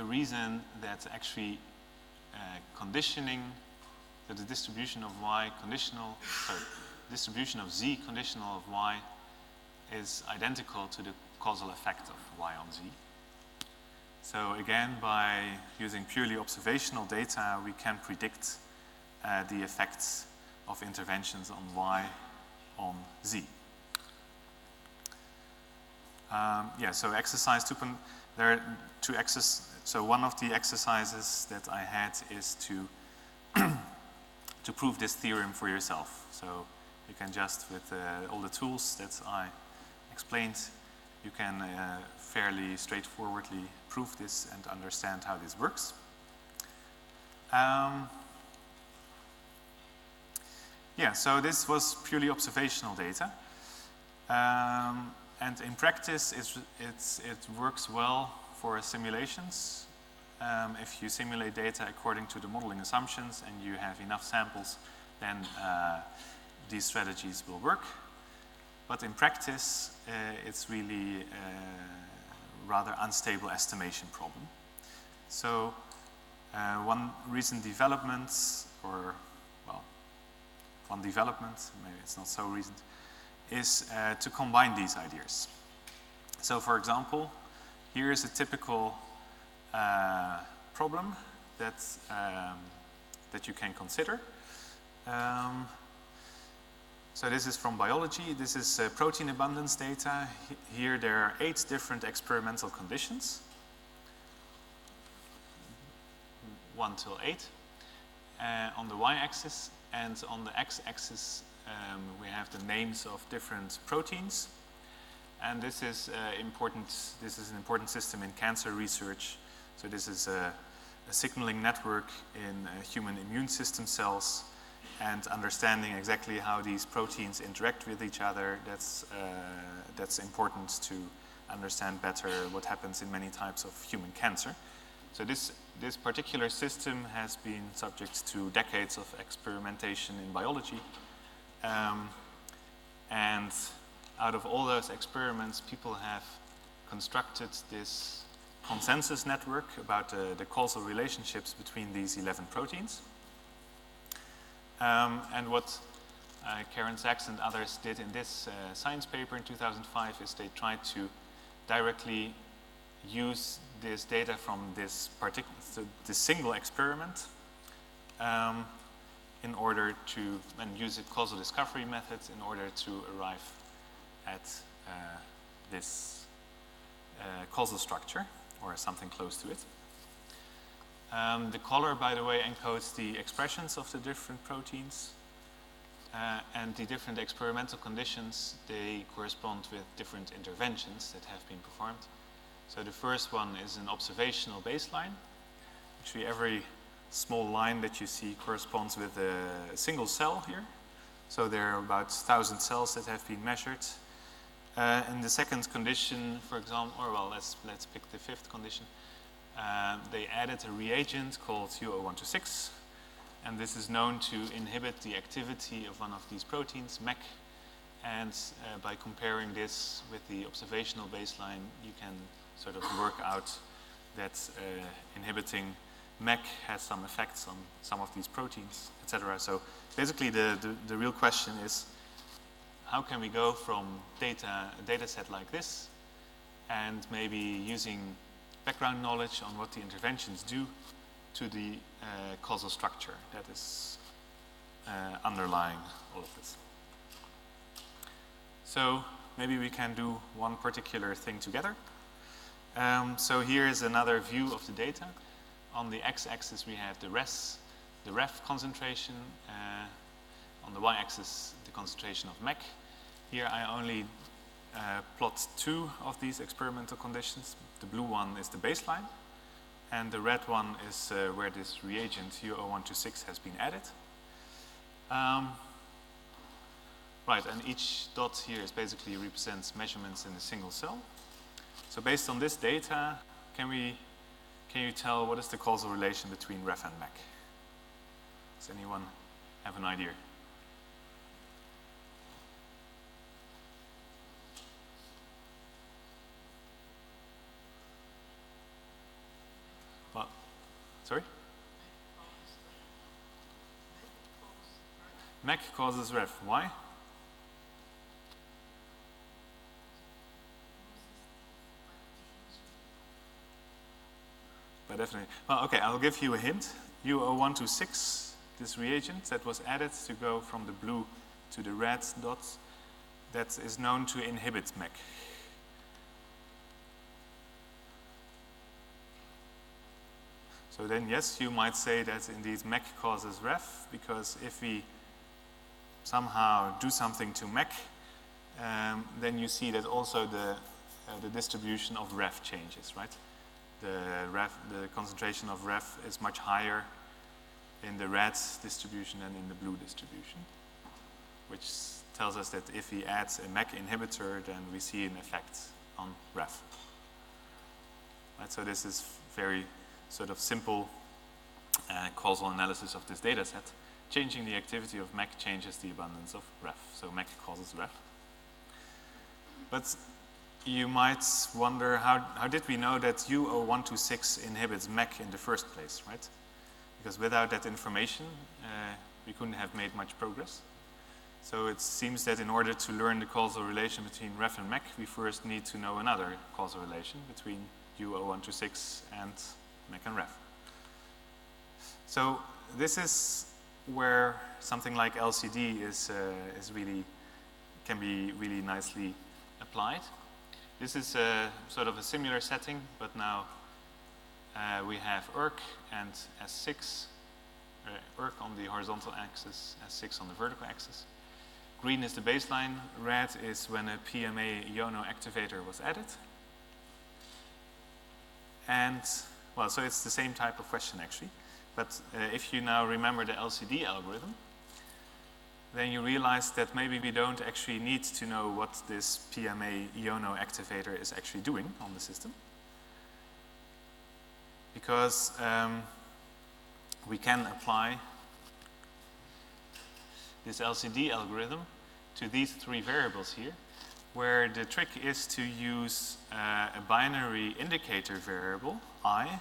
reason that actually conditioning that the distribution of y conditional, distribution of z conditional of y is identical to the causal effect of y on z. So again, by using purely observational data, we can predict the effects of interventions on y on z. So exercise 2. There are 2 exercises. So one of the exercises that I had is to to prove this theorem for yourself. So you can just, with all the tools that I explained, you can fairly straightforwardly prove this and understand how this works. So this was purely observational data. And in practice, it works well for simulations. If you simulate data according to the modeling assumptions and you have enough samples, then these strategies will work. But in practice, it's really a rather unstable estimation problem. So one recent development, or well, one development, maybe it's not so recent, is to combine these ideas. So for example, here is a typical problem that, that you can consider. So this is from biology. This is protein abundance data. Here there are 8 different experimental conditions. 1 till 8 on the y-axis, and on the x-axis we have the names of different proteins. And this is important. This is an important system in cancer research. So this is a signaling network in human immune system cells, and understanding exactly how these proteins interact with each other. That's important to understand better what happens in many types of human cancer. So this particular system has been subject to decades of experimentation in biology. And out of all those experiments, people have constructed this consensus network about the causal relationships between these 11 proteins. And what Karen Sachs and others did in this science paper in 2005 is they tried to directly use this data from this single experiment in order to, and use a causal discovery method in order to arrive at this causal structure, or something close to it. The color, by the way, encodes the expressions of the different proteins, and the different experimental conditions, they correspond with different interventions that have been performed. So the first one is an observational baseline. Actually, every small line that you see corresponds with a single cell here. So there are about 1,000 cells that have been measured. In the second condition, for example, or well, let's pick the 5th condition. They added a reagent called U0126, and this is known to inhibit the activity of one of these proteins, MEK. And by comparing this with the observational baseline, you can sort of work out that inhibiting MEK has some effects on some of these proteins, etc. So basically the real question is, how can we go from a data set like this, and maybe using background knowledge on what the interventions do, to the causal structure that is underlying all of this. So maybe we can do one particular thing together. So here is another view of the data. On the x-axis we have the ref concentration. On the y-axis the concentration of MEK. Here I only plot 2 of these experimental conditions. The blue one is the baseline, and the red one is where this reagent U0126 has been added. Right, and each dot here is basically represents measurements in a single cell. So based on this data, can you tell what is the causal relation between ref and MEK? Does anyone have an idea? Well, sorry? MEK causes ref. Why? But definitely. Well, okay, I'll give you a hint. U0126, this reagent that was added to go from the blue to the red dots, that is known to inhibit MEK. So then, yes, you might say that indeed MEK causes ref, because if we somehow do something to MEK, then you see that also the distribution of ref changes, right? The concentration of ref is much higher in the red distribution than in the blue distribution, which tells us that if we add a MEK inhibitor, then we see an effect on ref. Right, so this is very sort of simple causal analysis of this data set. Changing the activity of MEK changes the abundance of ref, so MEK causes ref. But you might wonder, how did we know that U0126 inhibits MEK in the first place, right? Because without that information, we couldn't have made much progress. So it seems that in order to learn the causal relation between ref and mech, we first need to know another causal relation between U0126 and mech and ref. So this is where something like LCD can be really nicely applied. This is sort of a similar setting, but now we have ERK and S6, ERK on the horizontal axis, S6 on the vertical axis. Green is the baseline, red is when a PMA Iono activator was added. And, well, so it's the same type of question actually. But if you now remember the LCD algorithm, then you realize that maybe we don't actually need to know what this PMA Iono activator is actually doing on the system. Because we can apply this LCD algorithm to these three variables here, where the trick is to use a binary indicator variable, I,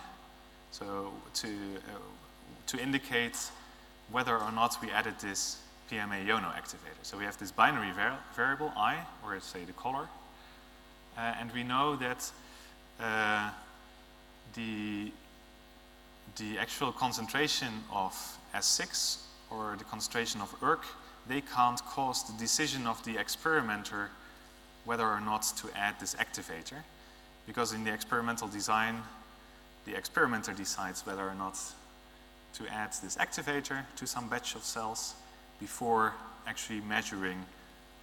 so to indicate whether or not we added this PMA Iono activator. So we have this binary variable, I, or say the color, and we know that the actual concentration of S6 or the concentration of ERK, they can't cause the decision of the experimenter whether or not to add this activator, because in the experimental design, the experimenter decides whether or not to add this activator to some batch of cells before actually measuring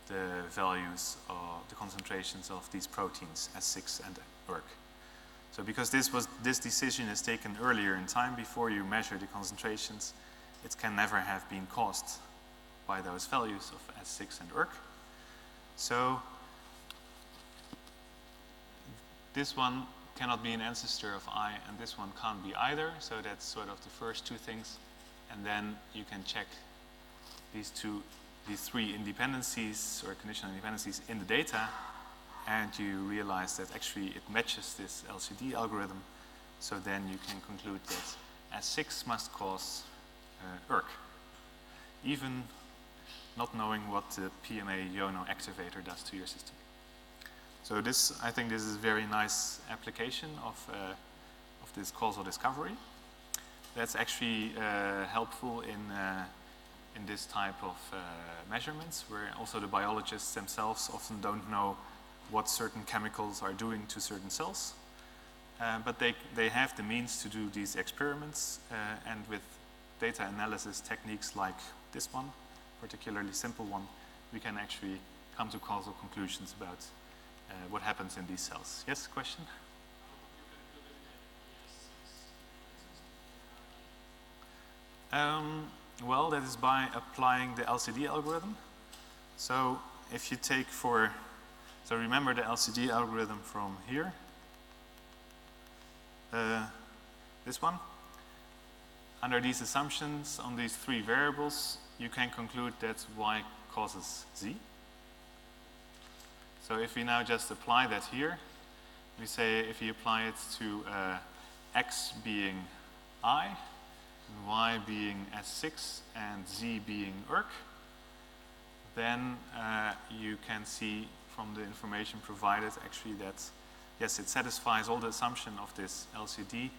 the values or the concentrations of these proteins, S6 and ERK. So because this decision is taken earlier in time before you measure the concentrations, it can never have been caused by those values of S6 and ERK. So this one cannot be an ancestor of I, and this one can't be either. So that's sort of the first two things. And then you can check these three independencies or conditional independencies in the data, and you realize that actually it matches this LCD algorithm. So then you can conclude that S6 must cause ERK, even not knowing what the PMA Iono activator does to your system. So this, I think this is a very nice application of this causal discovery. That's actually helpful in this type of measurements, where also the biologists themselves often don't know what certain chemicals are doing to certain cells. But they have the means to do these experiments, and with data analysis techniques like this one, particularly simple one, we can actually come to causal conclusions about what happens in these cells. Yes, question? Well, that is by applying the LCD algorithm. So if you take so remember the LCD algorithm from here, this one. Under these assumptions on these three variables, you can conclude that Y causes Z. So if we now just apply that here, we say if you apply it to X being I, and Y being S6, and Z being ERK, then you can see from the information provided actually that, yes, it satisfies all the assumption of this LCD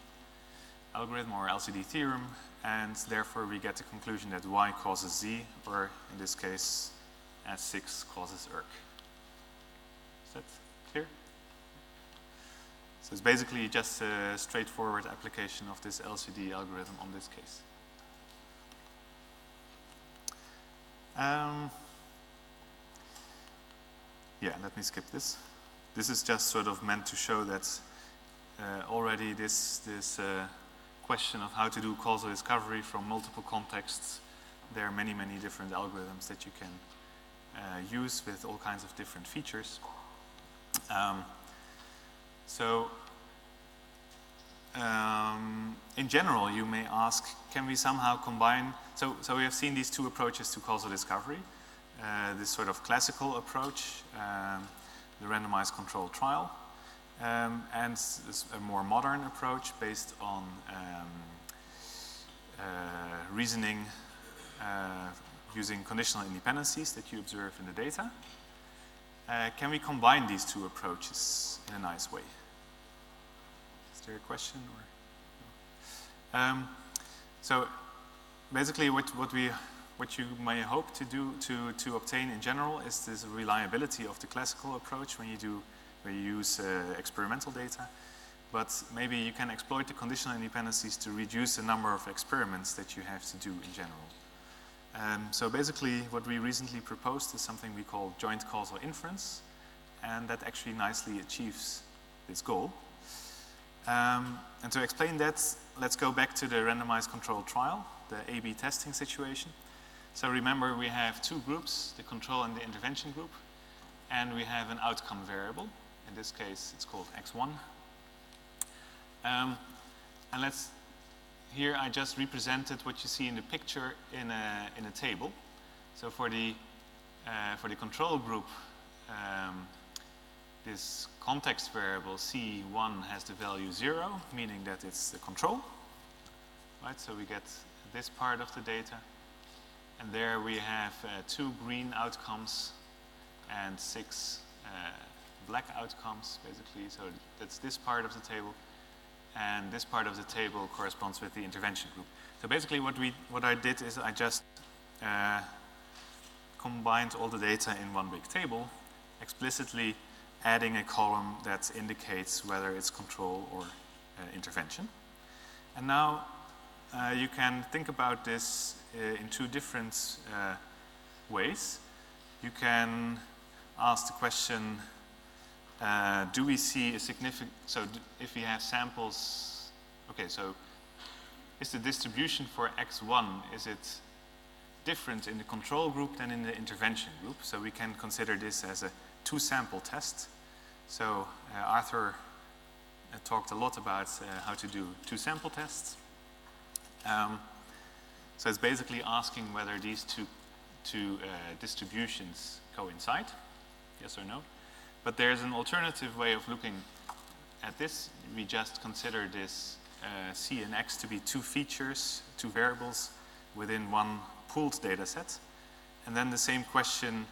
algorithm or LCD theorem, and therefore we get the conclusion that Y causes Z, or in this case, S6 causes ERK. Is that clear? So it's basically just a straightforward application of this LCD algorithm on this case. Yeah, let me skip this. This is just sort of meant to show that already this question of how to do causal discovery from multiple contexts, there are many, many different algorithms that you can use with all kinds of different features. In general, you may ask, can we somehow combine, so we have seen these two approaches to causal discovery, this sort of classical approach, the randomized controlled trial, and a more modern approach based on reasoning using conditional independencies that you observe in the data. Can we combine these two approaches in a nice way? Is there a question? Or? So basically what you may hope to do to obtain in general is this reliability of the classical approach when you use experimental data. But maybe you can exploit the conditional independencies to reduce the number of experiments that you have to do in general. So basically what we recently proposed is something we call joint causal inference, and that actually nicely achieves this goal. And to explain that, let's go back to the randomized controlled trial, the A/B testing situation. So remember, we have two groups, the control and the intervention group, and we have an outcome variable. In this case, it's called x1. And here I just represented what you see in the picture in a table. So for the control group, this context variable C1 has the value 0, meaning that it's the control. Right, so we get this part of the data. And there we have 2 green outcomes and 6 black outcomes, basically. So that's this part of the table. And this part of the table corresponds with the intervention group. So basically what I did is I just combined all the data in one big table, explicitly adding a column that indicates whether it's control or intervention. And now you can think about this in 2 different ways. You can ask the question, do we see a significant, so if we have samples, okay, so is the distribution for x1, is it different in the control group than in the intervention group? So we can consider this as a 2-sample test. So Arthur talked a lot about how to do 2-sample tests. So it's basically asking whether these two distributions coincide, yes or no. But there's an alternative way of looking at this. We just consider this C and X to be 2 features, 2 variables within one pooled data set. And then the same question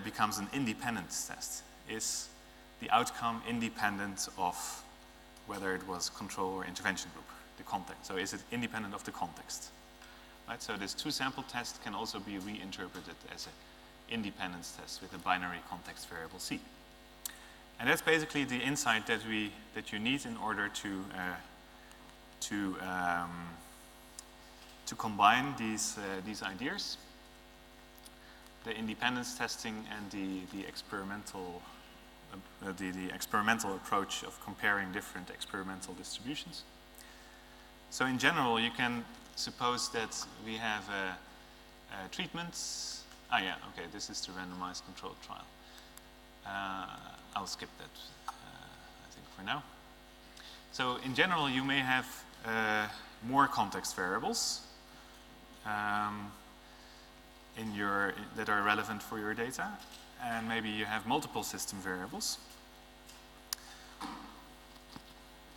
becomes an independence test. Is the outcome independent of whether it was control or intervention group, the context? So is it independent of the context? Right? So this 2-sample test can also be reinterpreted as an independence test with a binary context variable C. And that's basically the insight that you need in order to combine these ideas, the independence testing and the experimental approach of comparing different experimental distributions. So in general, you can suppose that we have treatments. Yeah, okay, this is the randomized controlled trial. I'll skip that, I think, for now. So in general, you may have more context variables that are relevant for your data, and maybe you have multiple system variables.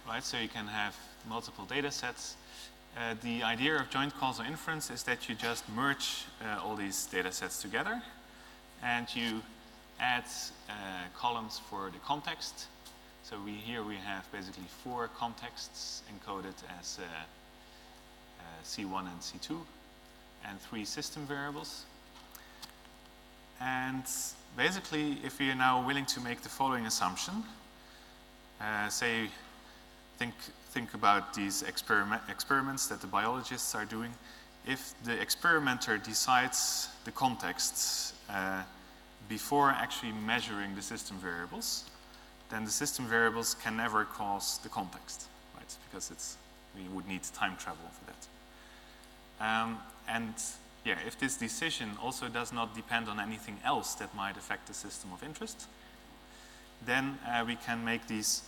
Right, so you can have multiple data sets. The idea of joint causal inference is that you just merge all these data sets together and you add columns for the context. So here we have basically 4 contexts encoded as C1 and C2 and 3 system variables. And basically, if we are now willing to make the following assumption, say, think about these experiments that the biologists are doing. If the experimenter decides the context before actually measuring the system variables, then the system variables can never cause the context, right? Because we would need time travel for that. And yeah, if this decision also does not depend on anything else that might affect the system of interest, then we can make these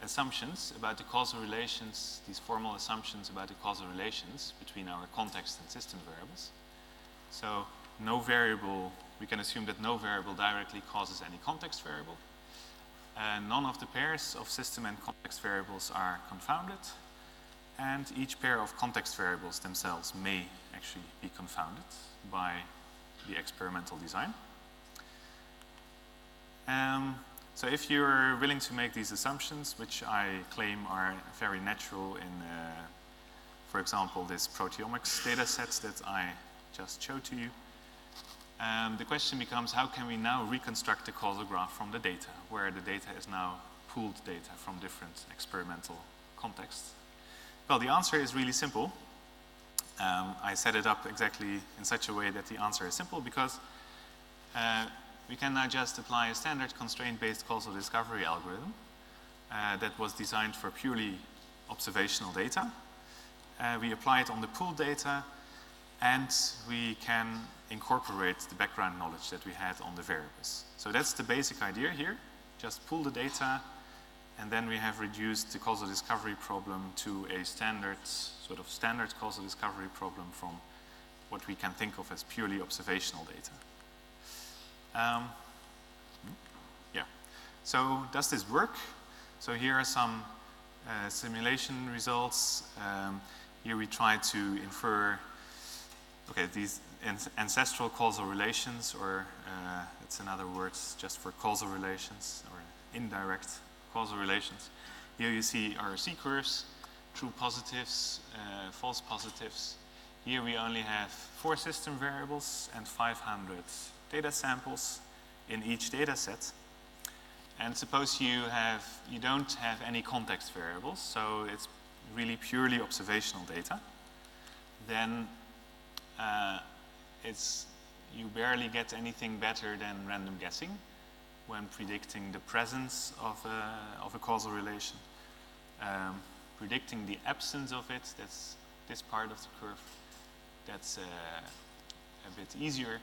assumptions about the causal relations, these formal assumptions about the causal relations between our context and system variables. So no variable, we can assume that no variable directly causes any context variable. None of the pairs of system and context variables are confounded. and each pair of context variables themselves may actually be confounded by the experimental design. So if you're willing to make these assumptions, which I claim are very natural in, for example, this proteomics data set that I just showed to you, the question becomes, how can we now reconstruct the causal graph from the data, where the data is now pooled data from different experimental contexts? Well, the answer is really simple. I set it up exactly in such a way that the answer is simple because we can now just apply a standard constraint-based causal discovery algorithm that was designed for purely observational data. We apply it on the pooled data, and we can incorporate the background knowledge that we had on the variables. So that's the basic idea here. Just pool the data, and then we have reduced the causal discovery problem to a standard causal discovery problem from what we can think of as purely observational data. Yeah. So does this work? So here are some simulation results. Here we try to infer, these ancestral causal relations, or that's another word just for causal relations, or indirect causal relations. Here you see our C-curves, true positives, false positives. Here we only have 4 system variables and 500 data samples in each data set. And suppose you don't have any context variables, so it's really purely observational data. Then you barely get anything better than random guessing when predicting the presence of a causal relation. Predicting the absence of it, that's this part of the curve, that's a bit easier.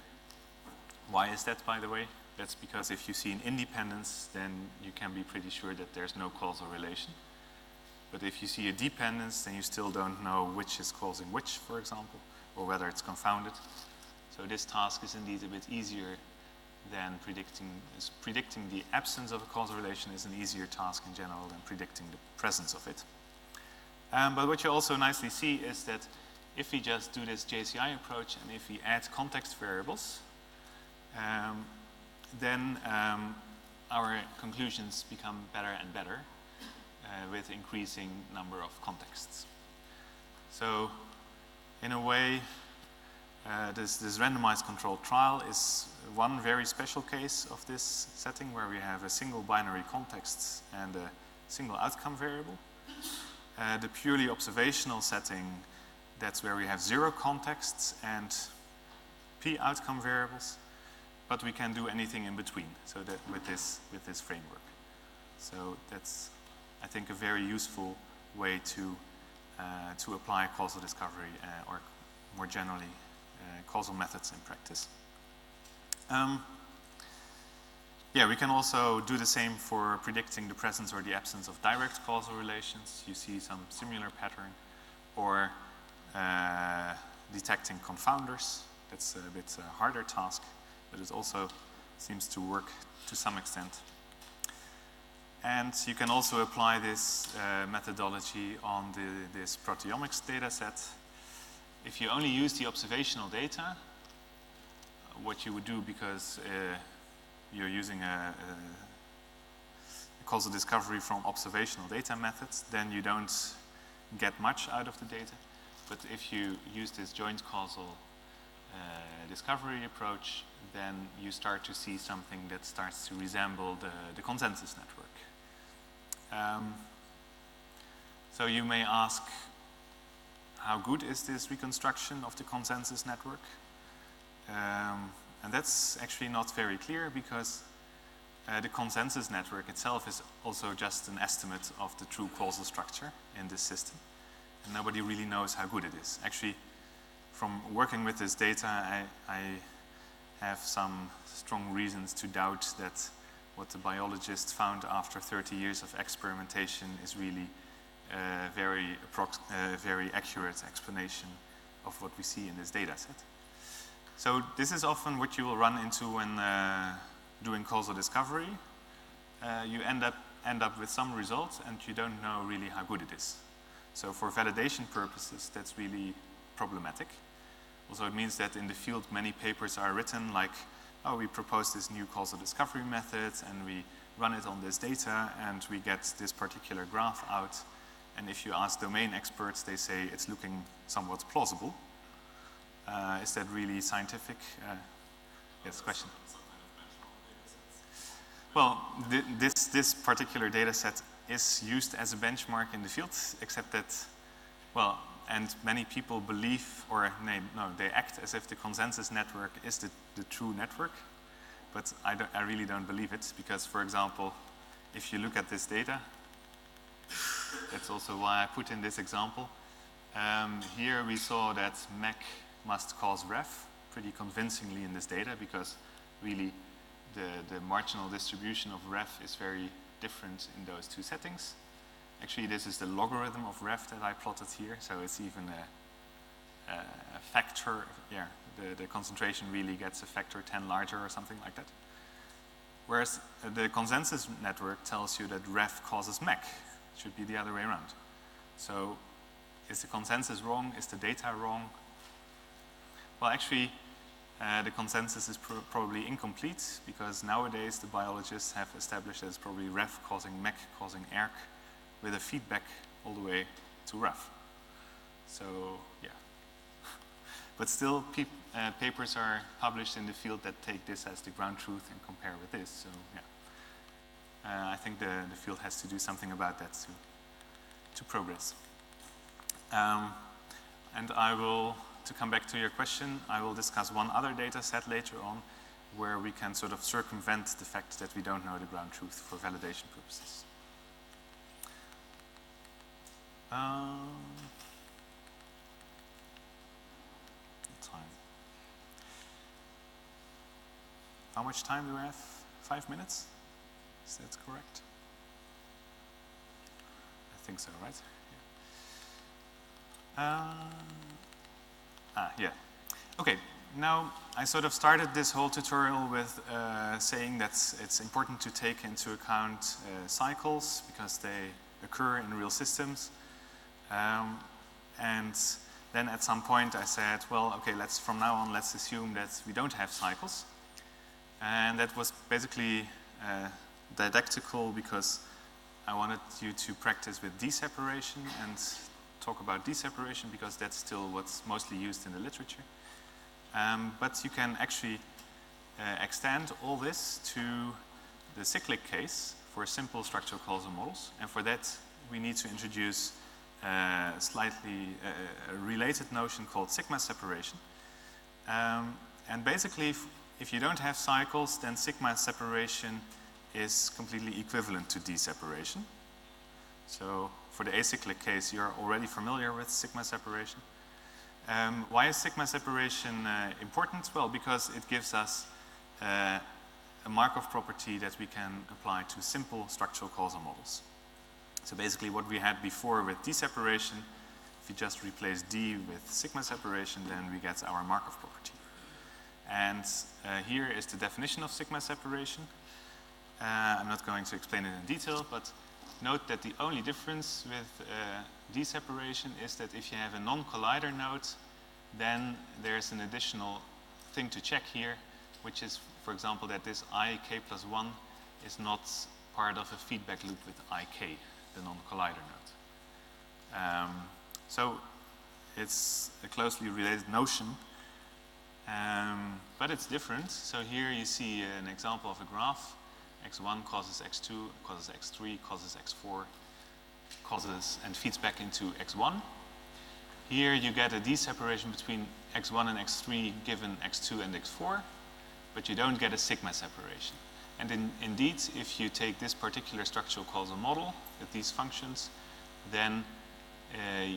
Why is that, by the way? That's because if you see an independence, then you can be pretty sure that there's no causal relation. But if you see a dependence, then you still don't know which is causing which, for example, or whether it's confounded. So this task is indeed a bit easier than predicting the absence of a causal relation is an easier task in general than predicting the presence of it. But what you also nicely see is that if we just do this JCI approach and if we add context variables, then our conclusions become better and better with increasing number of contexts. So in a way, this randomized controlled trial is one very special case of this setting where we have a single binary context and a single outcome variable. The purely observational setting, that's where we have 0 contexts and p outcome variables, but we can do anything in between. So that with this framework, so that's, I think, a very useful way to apply causal discovery or more generally causal methods in practice. Yeah, we can also do the same for predicting the presence or the absence of direct causal relations. You see some similar pattern, or detecting confounders. That's a bit harder task, but it also seems to work to some extent. And you can also apply this methodology on this proteomics data set. If you only use the observational data, what you would do, because you're using a causal discovery from observational data methods, then you don't get much out of the data. But if you use this joint causal discovery approach, then you start to see something that starts to resemble the consensus network. So you may ask, how good is this reconstruction of the consensus network? And that's actually not very clear, because the consensus network itself is also just an estimate of the true causal structure in this system. And nobody really knows how good it is. Actually, from working with this data, I have some strong reasons to doubt that what the biologists found after 30 years of experimentation is really a very accurate explanation of what we see in this data set. So this is often what you will run into when doing causal discovery. You end up with some results and you don't know really how good it is. So for validation purposes, that's really problematic. Also, it means that in the field, many papers are written like, oh, we propose this new causal discovery method, and we run it on this data, and we get this particular graph out. And if you ask domain experts, they say it's looking somewhat plausible. Is that really scientific? Yes, question. Well, this particular data set is used as a benchmark in the field, except that, well, and many people believe, or no, they act as if the consensus network is the true network. But I really don't believe it, because, for example, if you look at this data, that's also why I put in this example. Here we saw that MEC must cause ref pretty convincingly in this data, because really the marginal distribution of ref is very different in those two settings. Actually, this is the logarithm of ref that I plotted here, so it's even a factor. Yeah, the concentration really gets a factor 10 larger or something like that. Whereas the consensus network tells you that ref causes MEC. It should be the other way around. So is the consensus wrong? Is the data wrong? Well, actually, the consensus is probably incomplete, because nowadays the biologists have established that it's probably ref causing MEC causing ERK, with a feedback all the way to ref. So, yeah. But still, papers are published in the field that take this as the ground truth and compare with this. So, yeah. I think the field has to do something about that to progress. And I will, to come back to your question, I will discuss one other data set later on where we can sort of circumvent the fact that we don't know the ground truth for validation purposes. Time. How much time do we have? 5 minutes? Is that correct? I think so, right? Yeah. Okay, now I sort of started this whole tutorial with saying that it's important to take into account cycles, because they occur in real systems. And then at some point I said, well, okay, from now on, let's assume that we don't have cycles. And that was basically didactical, because I wanted you to practice with deseparation and talk about deseparation, because that's still what's mostly used in the literature. But you can actually extend all this to the cyclic case for simple structural causal models. And for that, we need to introduce slightly a related notion called sigma separation. And basically, if you don't have cycles, then sigma separation is completely equivalent to deseparation. So for the acyclic case, you're already familiar with sigma separation. Why is sigma separation important? Well, because it gives us a Markov property that we can apply to simple structural causal models. So basically what we had before with deseparation, if you just replace D with sigma separation, then we get our Markov property. And here is the definition of sigma separation. I'm not going to explain it in detail, but note that the only difference with deseparation is that if you have a non-collider node, then there's an additional thing to check here, which is, for example, that this ik+1 is not part of a feedback loop with ik, the non-collider node. So it's a closely related notion, but it's different. So here you see an example of a graph. x1 causes x2, causes x3, causes x4, causes and feeds back into x1. Here you get a deseparation between x1 and x3 given x2 and x4, but you don't get a sigma separation. And indeed, if you take this particular structural causal model with these functions, then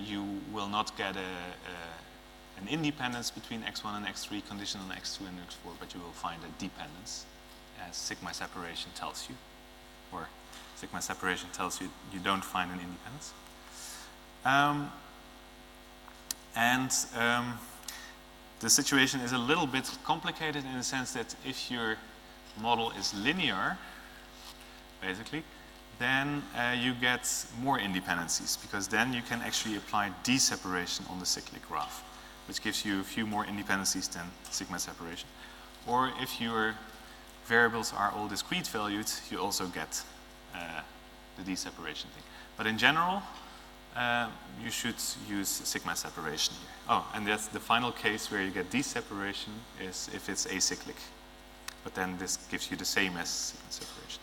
you will not get an independence between x1 and x3 conditional on x2 and x4, but you will find a dependence, as sigma separation tells you, or sigma separation tells you you don't find an independence. The situation is a little bit complicated in the sense that if your model is linear, basically, then you get more independencies, because then you can actually apply d-separation on the cyclic graph, which gives you a few more independencies than sigma separation. Or if your variables are all discrete valued, you also get the d-separation thing. But in general, you should use sigma separation here. Oh, and that's the final case where you get d-separation is if it's acyclic. But then this gives you the same as sigma separation.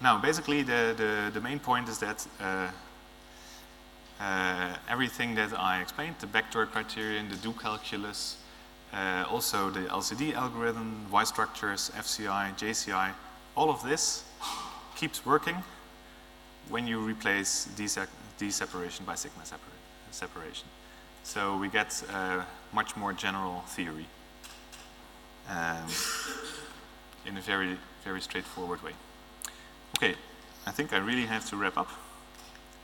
Now, basically, the main point is that everything that I explained, the vector criterion, the do calculus, also the LCD algorithm, Y structures, FCI, JCI, all of this keeps working when you replace d-separation by sigma separation. So we get a much more general theory in a very, very straightforward way. Okay, I think I really have to wrap up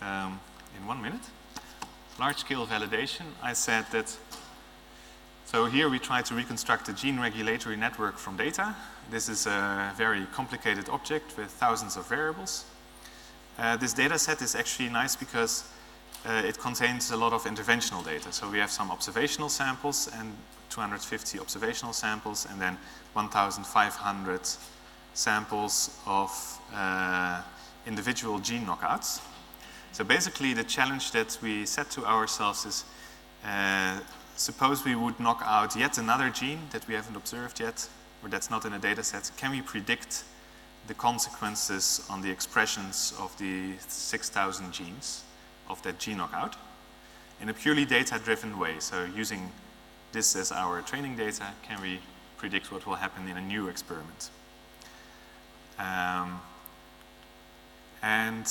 in 1 minute. Large-scale validation, I said that, so here we try to reconstruct a gene regulatory network from data. This is a very complicated object with thousands of variables. This data set is actually nice because it contains a lot of interventional data. So we have some observational samples and 250 observational samples, and then 1,500 samples of individual gene knockouts. So basically the challenge that we set to ourselves is, suppose we would knock out yet another gene that we haven't observed yet, or that's not in a data set. Can we predict the consequences on the expressions of the 6,000 genes of that gene knockout in a purely data-driven way? So using this as our training data, can we predict what will happen in a new experiment? And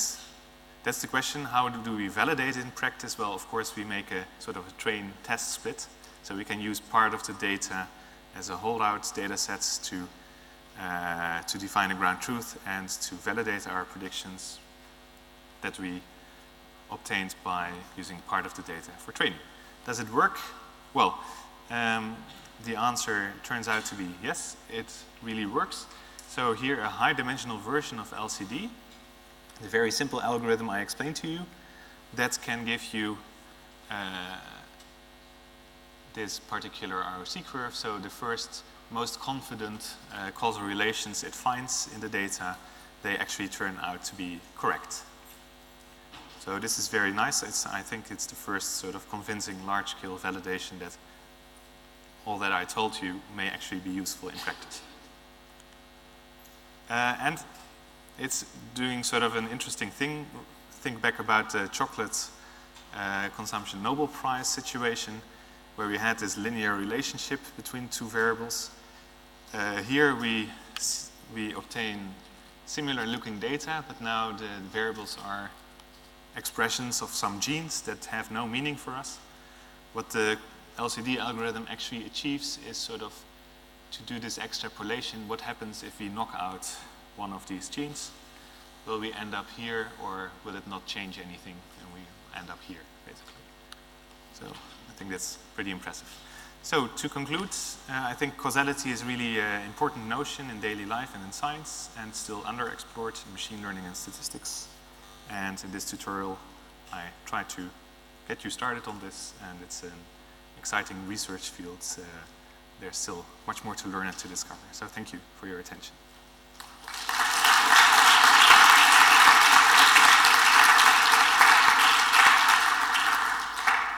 that's the question, how do we validate it in practice? Well, of course, we make a sort of a train-test split. So we can use part of the data as a holdout data sets to define a ground truth and to validate our predictions that we obtained by using part of the data for training. Does it work? Well, the answer turns out to be yes, it really works. So here, a high-dimensional version of LCD, the very simple algorithm I explained to you, that can give you this particular ROC curve. So the first most confident causal relations it finds in the data, they actually turn out to be correct. So this is very nice. I think it's the first sort of convincing large-scale validation that all that I told you may actually be useful in practice. And it's doing sort of an interesting thing. Think back about the chocolate consumption Nobel Prize situation, where we had this linear relationship between two variables. Here we obtain similar looking data, but now the variables are expressions of some genes that have no meaning for us. What the LCD algorithm actually achieves is sort of to do this extrapolation. What happens if we knock out one of these genes? Will we end up here, or will it not change anything and we end up here, basically? So I think that's pretty impressive. So to conclude, I think causality is really an important notion in daily life and in science, and still underexplored in machine learning and statistics. And in this tutorial, I try to get you started on this, and it's an exciting research field. There's still much more to learn and to discover. So thank you for your attention.